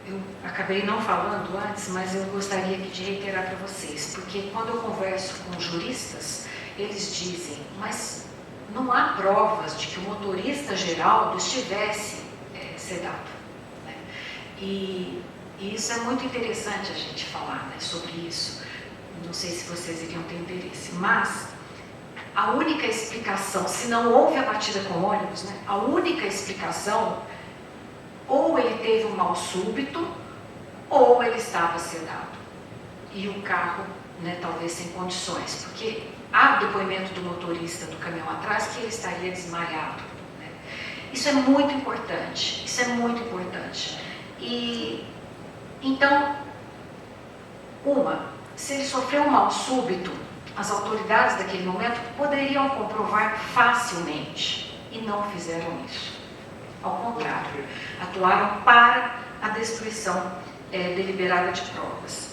Eu acabei não falando antes, mas eu gostaria de reiterar para vocês, porque quando eu converso com juristas, eles dizem, mas não há provas de que o motorista Geraldo estivesse sedado, né? E isso é muito interessante a gente falar, né, sobre isso. Não sei se vocês iriam ter interesse, mas a única explicação, se não houve a batida com ônibus, né, a única explicação, ou ele teve um mal súbito, ou ele estava sedado. E o carro, né, talvez sem condições, porque há depoimento do motorista do caminhão atrás que ele estaria desmaiado, né? Isso é muito importante, E, então, se ele sofreu um mal súbito, as autoridades daquele momento poderiam comprovar facilmente, e não fizeram isso. Ao contrário, atuaram para a destruição deliberada de provas.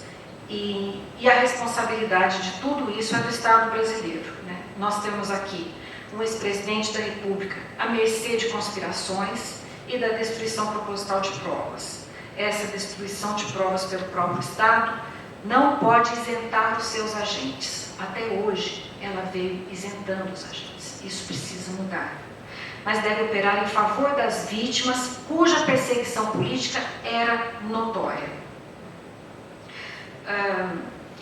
E a responsabilidade de tudo isso é do Estado brasileiro, né? Nós temos aqui um ex-presidente da República à mercê de conspirações e da destruição proposital de provas. Essa destruição de provas pelo próprio Estado não pode isentar os seus agentes. Até hoje, ela veio isentando os agentes. Isso precisa mudar. Mas deve operar em favor das vítimas cuja perseguição política era notória.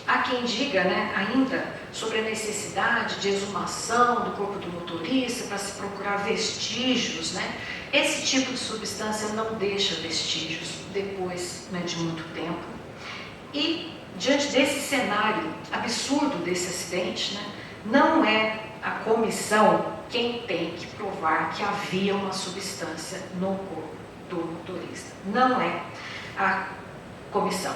Há quem diga, né, ainda sobre a necessidade de exumação do corpo do motorista para se procurar vestígios, né? Esse tipo de substância não deixa vestígios depois, né, de muito tempo. E diante desse cenário absurdo desse acidente, né, não é a comissão quem tem que provar que havia uma substância no corpo do motorista. Não é a comissão,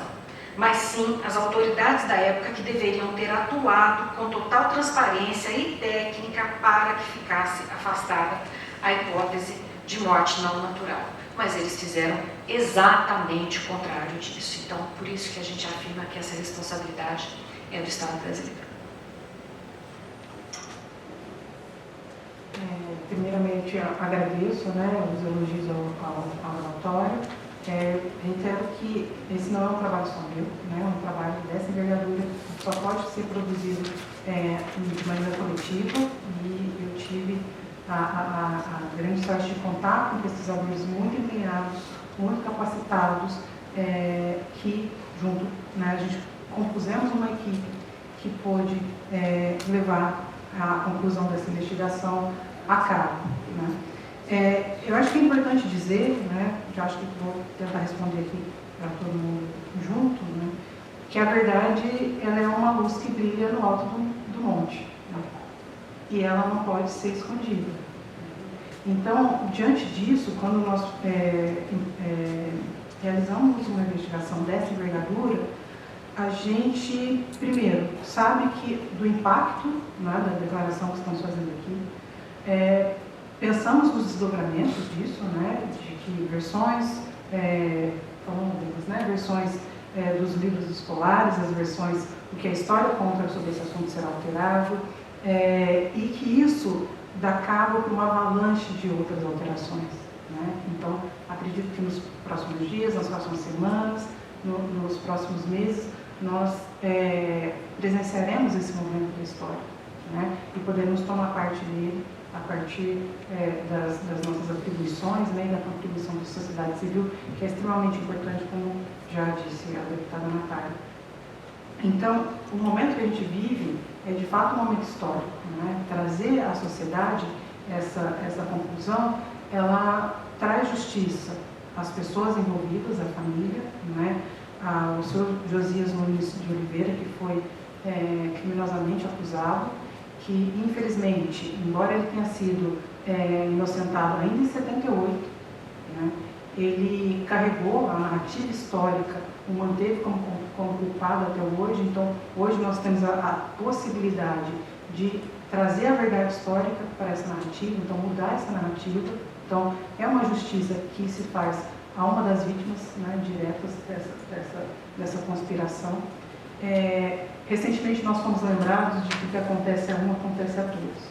mas sim as autoridades da época que deveriam ter atuado com total transparência e técnica para que ficasse afastada a hipótese de morte não natural. Mas eles fizeram exatamente o contrário disso. Então, por isso que a gente afirma que essa responsabilidade é do Estado brasileiro. Primeiramente, agradeço, né, os elogios ao relatório. Reitero que esse não é um trabalho só meu, né, é um trabalho dessa envergadura, só pode ser produzido de maneira coletiva, e eu tive a grande sorte de contar com pesquisadores muito empenhados, muito capacitados, que junto, né, a gente compusemos uma equipe que pôde levar a conclusão dessa investigação a cabo, né. Eu acho que é importante dizer, né, já acho que vou tentar responder aqui para todo mundo junto, né, que a verdade ela é uma luz que brilha no alto do monte, e ela não pode ser escondida. Então, diante disso, quando nós realizamos uma investigação dessa envergadura, a gente, primeiro, sabe que do impacto, né, da declaração que estamos fazendo aqui, pensamos nos desdobramentos disso, né, de que versões, versões dos livros escolares, as versões do que a história conta sobre esse assunto será alterável, e que isso dá cabo para uma avalanche de outras alterações. Né? Então, acredito que nos próximos dias, nas próximas semanas, nos próximos meses, nós presenciaremos esse momento da história, né? E poderemos tomar parte dele a partir das nossas atribuições, né, e da contribuição da sociedade civil, que é extremamente importante, como já disse a deputada Natália. Então, o momento que a gente vive é de fato um momento histórico, né? Trazer à sociedade essa conclusão, ela traz justiça às pessoas envolvidas, à família, né? O senhor Josias Nunes de Oliveira, que foi criminosamente acusado, que infelizmente, embora ele tenha sido inocentado ainda em 78, né? Ele carregou a narrativa histórica, o manteve como culpado até hoje. Então, hoje nós temos a possibilidade de trazer a verdade histórica para essa narrativa, então mudar essa narrativa. Então, é uma justiça que se faz a uma das vítimas, né, diretas dessa conspiração. Recentemente nós fomos lembrados de que o que acontece a um acontece a todos.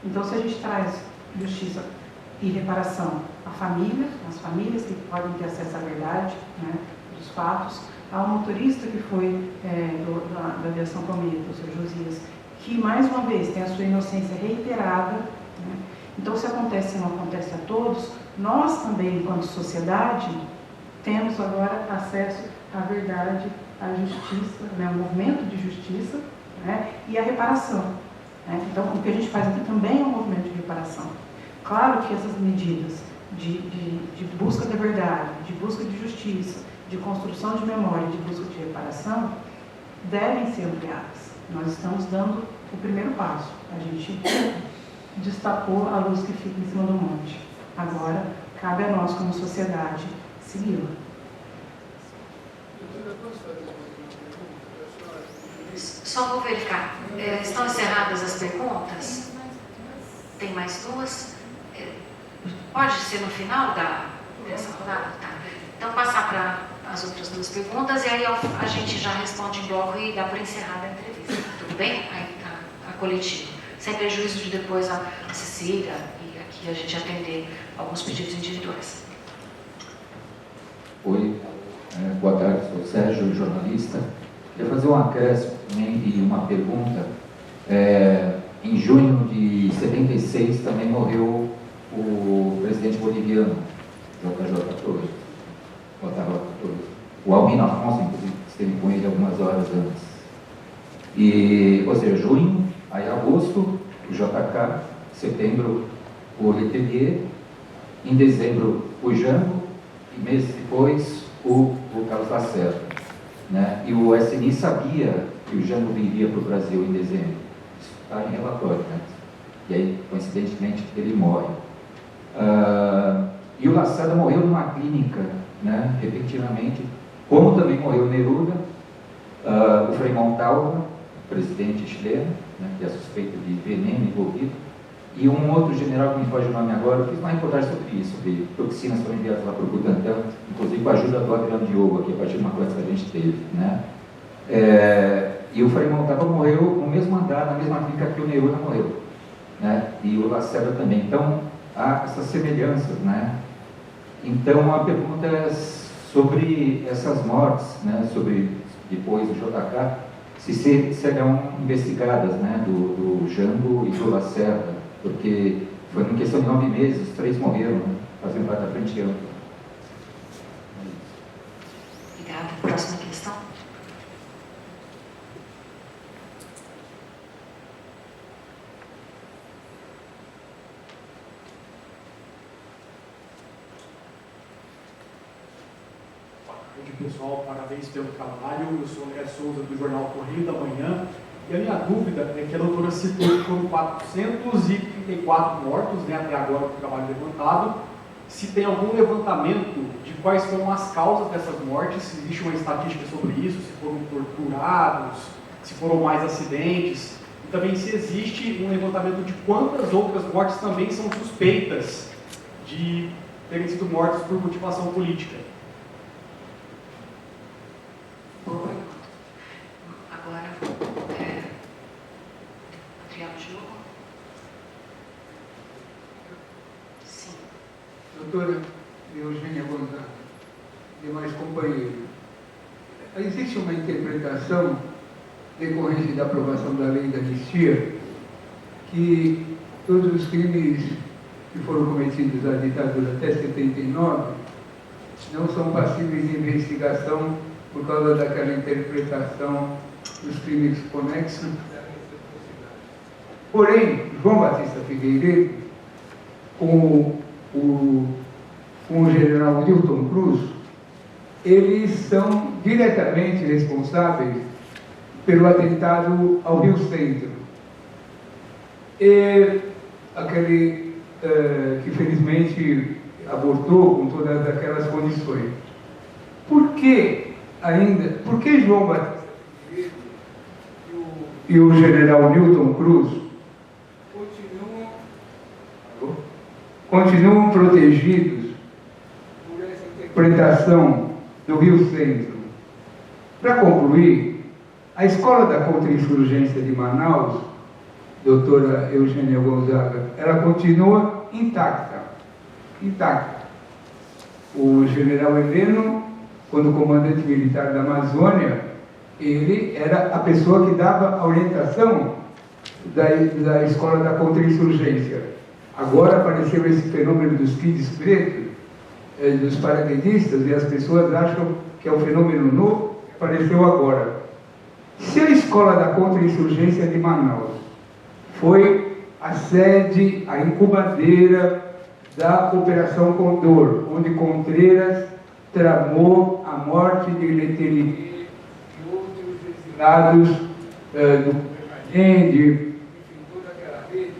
Então, se a gente traz justiça e reparação à família, às famílias que podem ter acesso à verdade, né, dos fatos, ao motorista que foi da aviação Cometa, o Sr. Josias, que mais uma vez tem a sua inocência reiterada, né? Então, se acontece e não acontece a todos, nós também, enquanto sociedade, temos agora acesso à verdade, à justiça, né, ao movimento de justiça, né, e à reparação. Né? Então, o que a gente faz aqui também é um movimento de reparação. Claro que essas medidas de busca da verdade, de busca de justiça, de construção de memória, de busca de reparação, devem ser ampliadas. Nós estamos dando o primeiro passo. A gente destacou a luz que fica em cima do monte. Agora, cabe a nós, como sociedade, segui-la. Só vou verificar. Estão encerradas as perguntas? Tem mais duas? Pode ser no final dessa rodada? Tá. Então, passar para as outras duas perguntas e aí a gente já responde em bloco e dá por encerrada a entrevista. Tudo bem? Aí a coletiva. Sem prejuízo de depois a Cecília e aqui a gente atender alguns pedidos individuais. Oi, boa tarde, sou Sérgio, jornalista. Queria fazer um acréscimo e uma pergunta. Em junho de 76 também morreu o presidente boliviano, JJ Torres. O Almir Afonso, inclusive, esteve com ele algumas horas antes. Ou seja, junho, aí agosto, o JK, setembro, o Letelier, em dezembro, o Jango, e meses depois, o Carlos Lacerda. Né? E o SNI sabia que o Jango viria para o Brasil em dezembro. Isso está em relatório, né? E aí, coincidentemente, ele morre. E o Lacerda morreu numa clínica, né, repentinamente, como também morreu Neruda, o Frei Montalva, presidente chileno, né, que é suspeito de veneno envolvido, e um outro general que me foge o nome agora. Eu fiz uma reportagem sobre isso, sobre toxinas foram enviadas lá para o Butantan, inclusive com a ajuda do Adriano Diogo, aqui, a partir de uma conversa que a gente teve. Né? E o Frei Montalva morreu no mesmo andar, na mesma clínica que o Neruda morreu. Né? E o Lacerda também. Então, há essas semelhanças. Né? Então, a pergunta é sobre essas mortes, né? Sobre, depois do JK, se serão investigadas, né? do Jango e do Lacerda, porque foi em questão de 9 meses, os 3 morreram, né? Fazendo parte da frente ampla. Obrigada. Próxima questão. Pessoal, parabéns pelo trabalho. Eu sou André Souza, do jornal Correio da Manhã. E a minha dúvida é que a doutora citou que foram 434 mortos, né, até agora do trabalho levantado. Se tem algum levantamento de quais foram as causas dessas mortes, se existe uma estatística sobre isso, se foram torturados, se foram mais acidentes, e também se existe um levantamento de quantas outras mortes também são suspeitas de terem sido mortas por motivação política. Agora, Adriano Diogo. Sim. Doutora Eugênia Gonzaga, demais companheiros, existe uma interpretação decorrente da aprovação da lei da anistia que todos os crimes que foram cometidos na ditadura até 79 não são passíveis de investigação por causa daquela interpretação dos crimes conexos. Porém, João Batista Figueiredo, com o general Newton Cruz, eles são diretamente responsáveis pelo atentado ao Rio Centro. E aquele que felizmente abortou com todas aquelas condições. Por que João Batista e o general Newton Cruz continuam protegidos por essa interpretação do Rio Centro? Para concluir, a Escola da Contra-Insurgência de Manaus, doutora Eugênia Gonzaga, ela continua intacta. O general Heleno, quando comandante militar da Amazônia, ele era a pessoa que dava a orientação da Escola da Contra-Insurgência. Agora apareceu esse fenômeno dos kids pretos, dos paraquedistas, e as pessoas acham que é um fenômeno novo, apareceu agora. Se a Escola da Contra-Insurgência de Manaus foi a sede, a incubadeira da Operação Condor, onde Contreras tramou a morte de Letelier e outros exilados do Allende, toda aquela rede.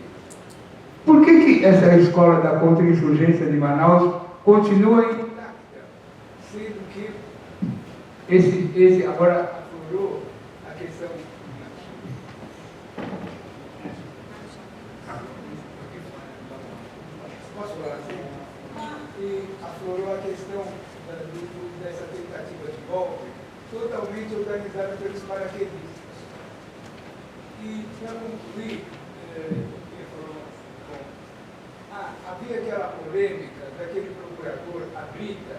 Por que essa Escola da Contra-Insurgência de Manaus continua intacta, sendo que esse agora aflorou a questão. Posso falar assim? E aflorou a questão dessa tentativa de golpe totalmente organizada pelos paraquedistas. E, para concluir, havia aquela polêmica daquele procurador, a Brita,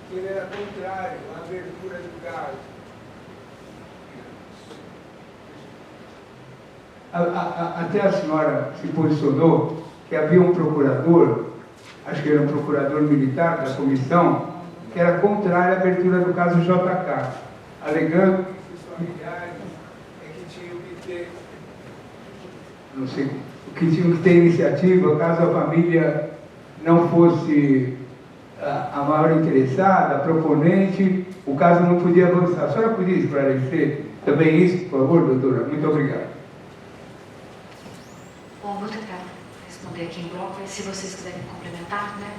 que ele era contrário à abertura do caso. Até a senhora se posicionou que havia um procurador, acho que era um procurador militar da comissão, que era contrário à abertura do caso JK, alegando que os familiares que tinham que ter, não sei, que tinham que ter iniciativa caso a família não fosse a maior interessada, a proponente, o caso não podia avançar. A senhora podia esclarecer também isso, por favor, doutora? Muito obrigado. Bom, vou tentar responder aqui em bloco, e se vocês quiserem complementar, né?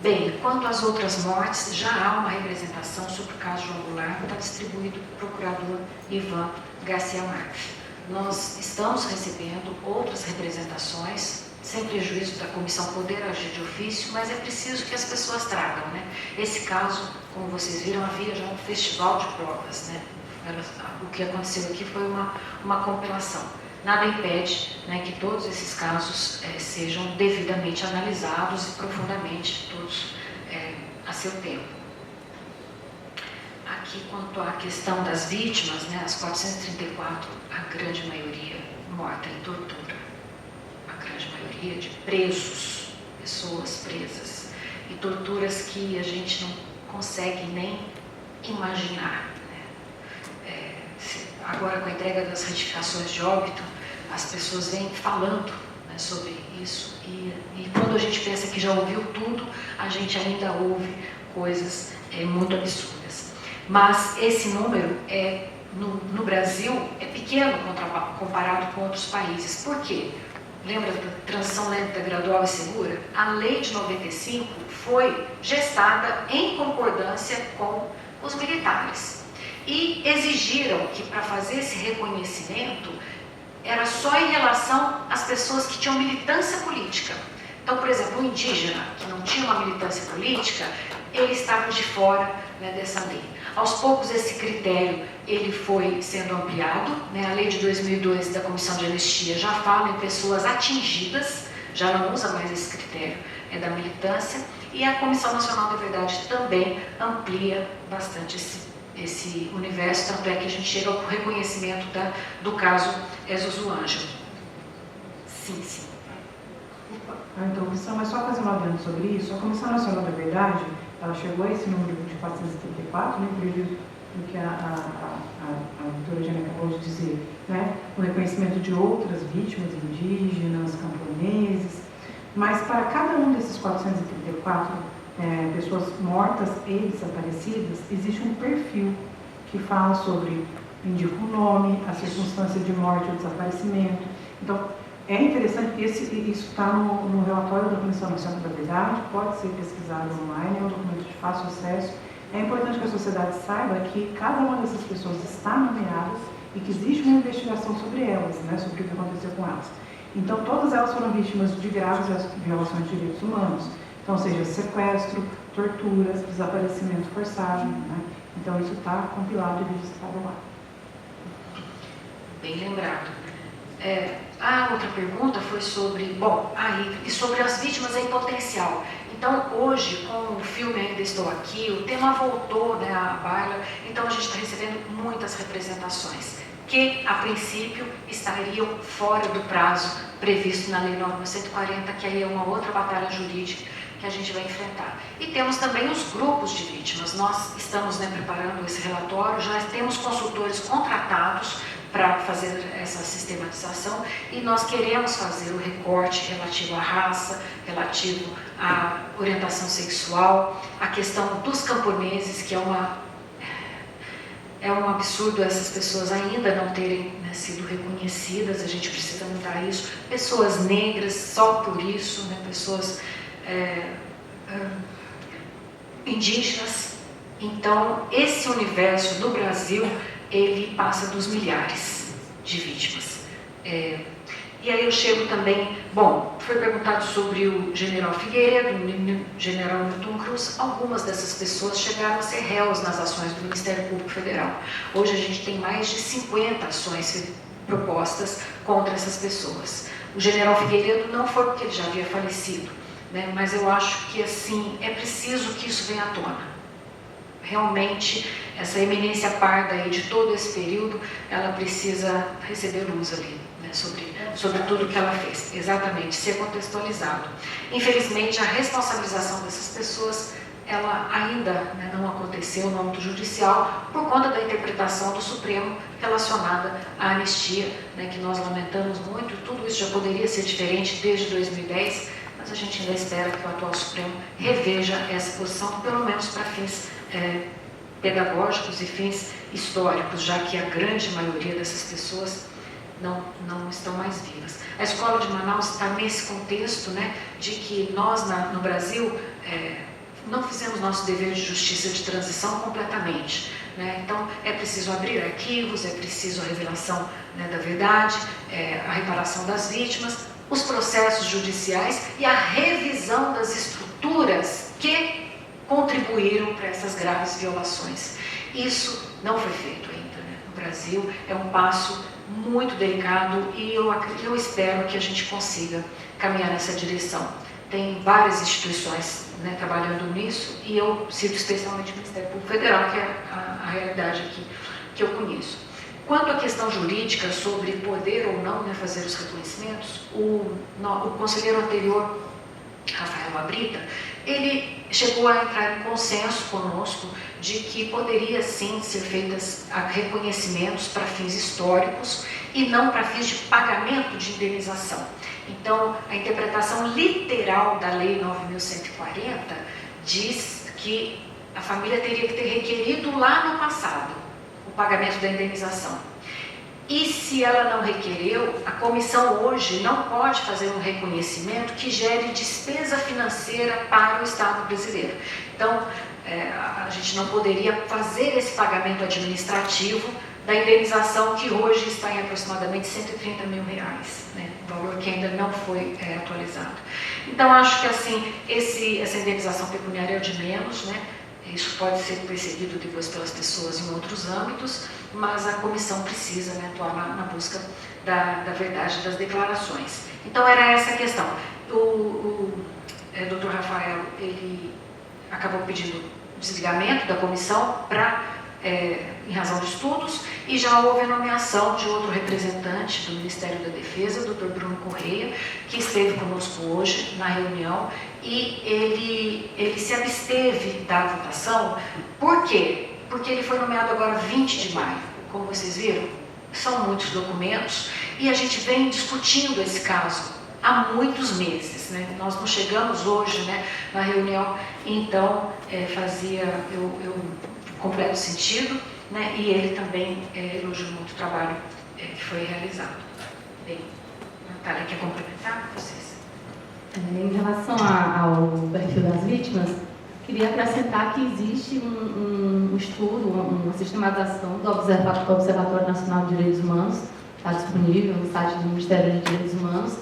Bem, quanto às outras mortes, já há uma representação sobre o caso João Goulart, que está distribuído para o procurador Ivan Garcia Marques. Nós estamos recebendo outras representações, sem prejuízo da comissão poder agir de ofício, mas é preciso que as pessoas tragam, né? Esse caso, como vocês viram, havia já um festival de provas, né? O que aconteceu aqui foi uma compilação. Nada impede, né, que todos esses casos sejam devidamente analisados e profundamente, todos a seu tempo. Aqui, quanto à questão das vítimas, né, as 434, a grande maioria morta em tortura, a grande maioria de presos, pessoas presas, e torturas que a gente não consegue nem imaginar. Agora, com a entrega das retificações de óbito, as pessoas vêm falando, né, sobre isso, e quando a gente pensa que já ouviu tudo, a gente ainda ouve coisas muito absurdas. Mas esse número é no Brasil é pequeno comparado com outros países. Por quê? Lembra da transição lenta, gradual e segura? A lei de 95 foi gestada em concordância com os militares e exigiram que, para fazer esse reconhecimento, era só em relação às pessoas que tinham militância política. Então, por exemplo, o indígena, que não tinha uma militância política, ele estava de fora, né, dessa lei. Aos poucos, esse critério ele foi sendo ampliado, né? A lei de 2002 da Comissão de Anistia já fala em pessoas atingidas, já não usa mais esse critério da militância, e a Comissão Nacional da Verdade também amplia bastante esse universo, tanto é que a gente chega ao reconhecimento do caso Zuzu Ângelo. Sim, sim. Então, mas só fazer uma adendo sobre isso, a Comissão Nacional da Verdade, ela chegou a esse número de 434, né, previsto do que a doutora Jane acabou de dizer, né, o reconhecimento de outras vítimas indígenas, camponeses, mas para cada um desses 434 pessoas mortas e desaparecidas, existe um perfil que fala sobre, indica o nome, a circunstância de morte ou desaparecimento. Então, é interessante que isso está no relatório da Comissão Nacional da Verdade, pode ser pesquisado online, é um documento de fácil acesso. É importante que a sociedade saiba que cada uma dessas pessoas está nomeada e que existe uma investigação sobre elas, né, sobre o que aconteceu com elas. Então, todas elas foram vítimas de graves violações de direitos humanos. Então, seja sequestro, torturas, desaparecimento forçado, né? Então, isso está compilado e registrado lá. Bem lembrado. A outra pergunta foi sobre, e sobre as vítimas em potencial. Então, hoje, com o filme Ainda Estou Aqui, o tema voltou, né, à baila, então a gente está recebendo muitas representações, que, a princípio, estariam fora do prazo previsto na Lei 9.140, que aí é uma outra batalha jurídica que a gente vai enfrentar. E temos também os grupos de vítimas. Nós estamos, né, preparando esse relatório, já temos consultores contratados para fazer essa sistematização e nós queremos fazer o recorte relativo à raça, relativo à orientação sexual, a questão dos camponeses, que é um absurdo essas pessoas ainda não terem, né, sido reconhecidas, a gente precisa mudar isso. Pessoas negras, só por isso, né, pessoas indígenas. Então, esse universo do Brasil, ele passa dos milhares de vítimas. E aí eu chego também, foi perguntado sobre o general Figueiredo, o general Milton Cruz. Algumas dessas pessoas chegaram a ser réus nas ações do Ministério Público Federal. Hoje a gente tem mais de 50 ações propostas contra essas pessoas. O general Figueiredo não foi porque ele já havia falecido, né, mas eu acho que, assim, é preciso que isso venha à tona. Realmente, essa eminência parda aí de todo esse período, ela precisa receber luz ali, né, sobre tudo que ela fez. Exatamente, ser contextualizado. Infelizmente, a responsabilização dessas pessoas, ela ainda, né, não aconteceu no âmbito judicial por conta da interpretação do Supremo relacionada à anistia, né, que nós lamentamos muito. Tudo isso já poderia ser diferente desde 2010, mas a gente ainda espera que o atual Supremo reveja essa posição, pelo menos para fins pedagógicos e fins históricos, já que a grande maioria dessas pessoas não estão mais vivas. A Escola de Manaus está nesse contexto, né, de que nós, no Brasil, não fizemos nosso dever de justiça de transição completamente, né? Então, é preciso abrir arquivos, é preciso a revelação, né, da verdade, a reparação das vítimas, os processos judiciais e a revisão das estruturas que contribuíram para essas graves violações. Isso não foi feito ainda, né, no Brasil. É um passo muito delicado e eu espero que a gente consiga caminhar nessa direção. Tem várias instituições, né, trabalhando nisso e eu cito especialmente o Ministério Público Federal, que é a realidade aqui que eu conheço. Quanto à questão jurídica sobre poder ou não, né, fazer os reconhecimentos, o conselheiro anterior, Rafael Abrita, ele chegou a entrar em consenso conosco de que poderia sim ser feitos reconhecimentos para fins históricos e não para fins de pagamento de indenização. Então, a interpretação literal da Lei 9.140 diz que a família teria que ter requerido lá no passado, o pagamento da indenização. E se ela não requereu, a comissão hoje não pode fazer um reconhecimento que gere despesa financeira para o Estado brasileiro. Então, a gente não poderia fazer esse pagamento administrativo da indenização, que hoje está em aproximadamente R$130 mil, né? Valor que ainda não foi atualizado. Então, acho que assim, essa indenização pecuniária é o de menos, né? Isso pode ser percebido depois pelas pessoas em outros âmbitos, mas a comissão precisa, né, atuar na busca da verdade das declarações. Então, era essa a questão. O Dr. Rafael, ele acabou pedindo desligamento da comissão em razão de estudos, e já houve a nomeação de outro representante do Ministério da Defesa, o Dr. Bruno Correia, que esteve conosco hoje na reunião, e ele se absteve da votação. Por quê? Porque ele foi nomeado agora 20 de maio. Como vocês viram, são muitos documentos, e a gente vem discutindo esse caso há muitos meses, né? Nós não chegamos hoje, né, na reunião, então fazia completo sentido, né? E ele também elogiou muito o trabalho que foi realizado. Bem, Natália, quer complementar? Vocês? Em relação ao perfil das vítimas, queria acrescentar que existe um estudo, uma sistematização do Observatório Nacional de Direitos Humanos, está disponível no site do Ministério de Direitos Humanos,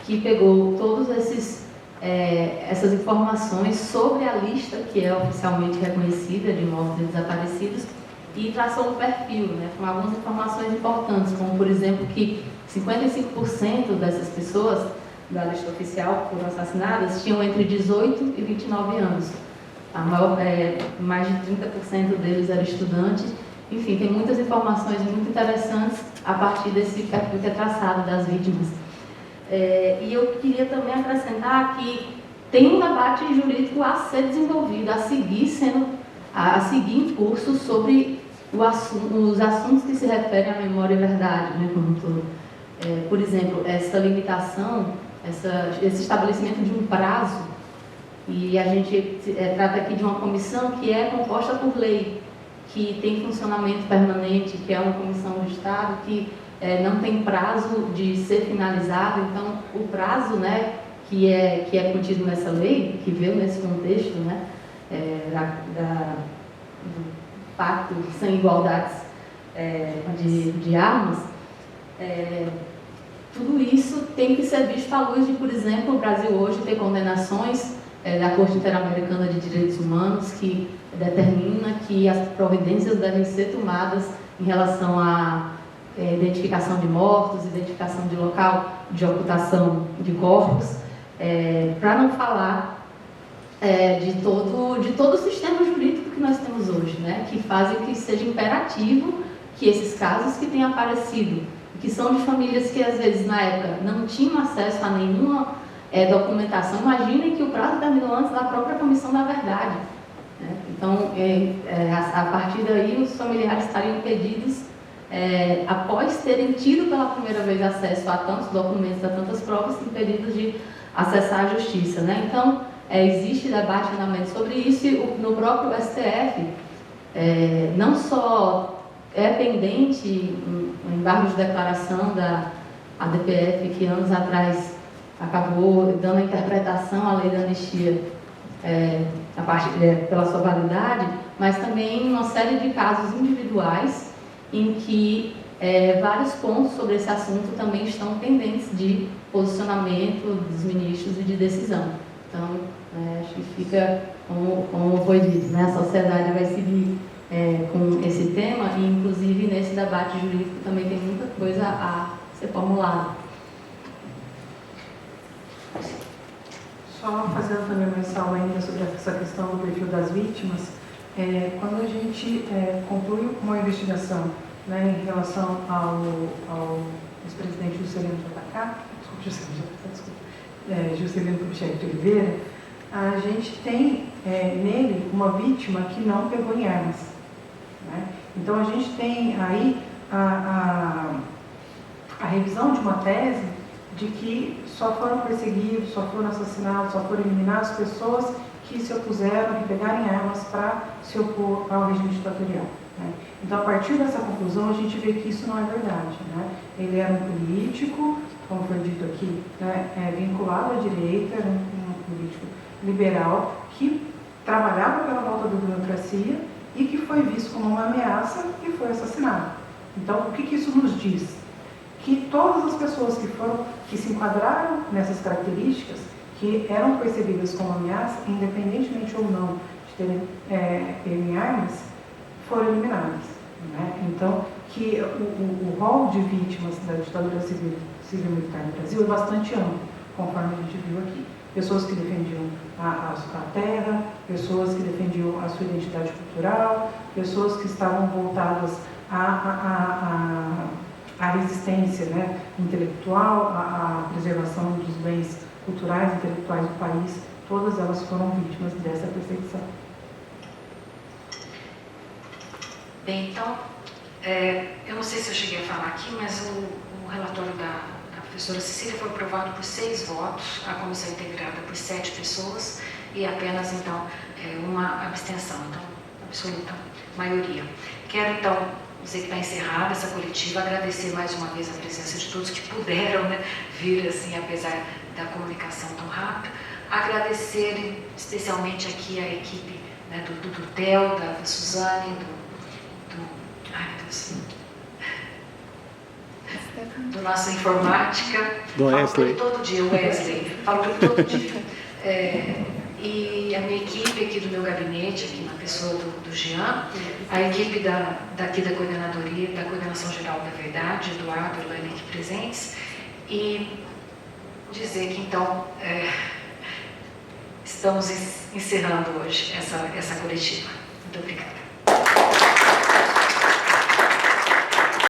que pegou todas essas informações sobre a lista que é oficialmente reconhecida de mortos e desaparecidos e traçou um perfil, né, com algumas informações importantes, como, por exemplo, que 55% dessas pessoas da lista oficial que foram assassinadas tinham entre 18 e 29 anos. Mais de 30% deles eram estudantes. Enfim, tem muitas informações muito interessantes a partir desse perfil que é traçado das vítimas. E eu queria também acrescentar que tem um debate jurídico a ser desenvolvido, a seguir em curso sobre os assuntos que se referem à memória e verdade, né, como um todo. Por exemplo, essa limitação, esse estabelecimento de um prazo, e a gente trata aqui de uma comissão que é composta por lei, que tem funcionamento permanente, que é uma comissão do Estado, que não tem prazo de ser finalizado. Então, o prazo, né, que é contido nessa lei, que veio nesse contexto, né, do Pacto Sem Igualdades de Armas, tudo isso tem que ser visto à luz de, por exemplo, o Brasil hoje ter condenações da Corte Interamericana de Direitos Humanos, que determina que as providências devem ser tomadas em relação à identificação de mortos, identificação de local de ocultação de corpos, para não falar de todo o sistema jurídico que nós temos hoje, né, que fazem que seja imperativo que esses casos que têm aparecido, que são de famílias que às vezes na época não tinham acesso a nenhuma documentação, imaginem que o prazo terminou antes da própria Comissão da Verdade, né? Então, a partir daí, os familiares estariam impedidos, após terem tido pela primeira vez acesso a tantos documentos, a tantas provas, impedidos de acessar a justiça, né? Então, existe debate e andamento sobre isso, e no próprio STF, não só pendente um embargo de declaração da ADPF, que anos atrás acabou dando a interpretação à lei da anistia pela sua validade, mas também uma série de casos individuais em que vários pontos sobre esse assunto também estão pendentes de posicionamento dos ministros e de decisão. Então, acho que fica, como foi dito, né, a sociedade vai seguir com esse tema, e inclusive nesse debate jurídico também tem muita coisa a ser formulada. Só fazendo também uma ressalva ainda sobre essa questão do perfil das vítimas, quando a gente conclui uma investigação, né, em relação ao ex-presidente Juscelino Kubitschek de Oliveira, a gente tem nele uma vítima que não pegou em armas, né? Então a gente tem aí a revisão de uma tese de que só foram perseguidos, só foram assassinados, só foram eliminadas pessoas que se opuseram a pegarem armas para se opor ao regime ditatorial. né? Então, a partir dessa conclusão, a gente vê que isso não é verdade, né? Ele era um político, como foi dito aqui, né, vinculado à direita, era um político liberal que trabalhava pela volta da democracia e que foi visto como uma ameaça e foi assassinado. Então, o que isso nos diz? Que todas as pessoas que se enquadraram nessas características, que eram percebidas como ameaça, independentemente ou não de terem armas, foram eliminadas, né? Então, que o rol de vítimas da ditadura civil-militar no Brasil é bastante amplo, conforme a gente viu aqui. Pessoas que defendiam a terra, pessoas que defendiam a sua identidade cultural, pessoas que estavam voltadas à resistência, né, intelectual, à preservação dos bens culturais e intelectuais do país. Todas elas foram vítimas dessa perseguição. Bem, então, eu não sei se eu cheguei a falar aqui, mas o relatório da professora Cecília foi aprovado por 6 votos, a comissão integrada por 7 pessoas e apenas, então, uma abstenção, então, absoluta maioria. Quero, então, dizer que está encerrada essa coletiva, agradecer mais uma vez a presença de todos que puderam, né, vir, assim, apesar da comunicação tão rápida. Agradecer especialmente aqui a equipe, né, do Theo, da Suzane, ai, meu Deus, do nossa informática, do falo Wesley. todo dia, Wesley, falo todo dia. E a minha equipe aqui do meu gabinete, aqui na pessoa do Jean, a equipe daqui da coordenadoria, da Coordenação Geral da Verdade, Eduardo e Elaine aqui presentes, e dizer que então estamos encerrando hoje essa coletiva. Muito obrigada.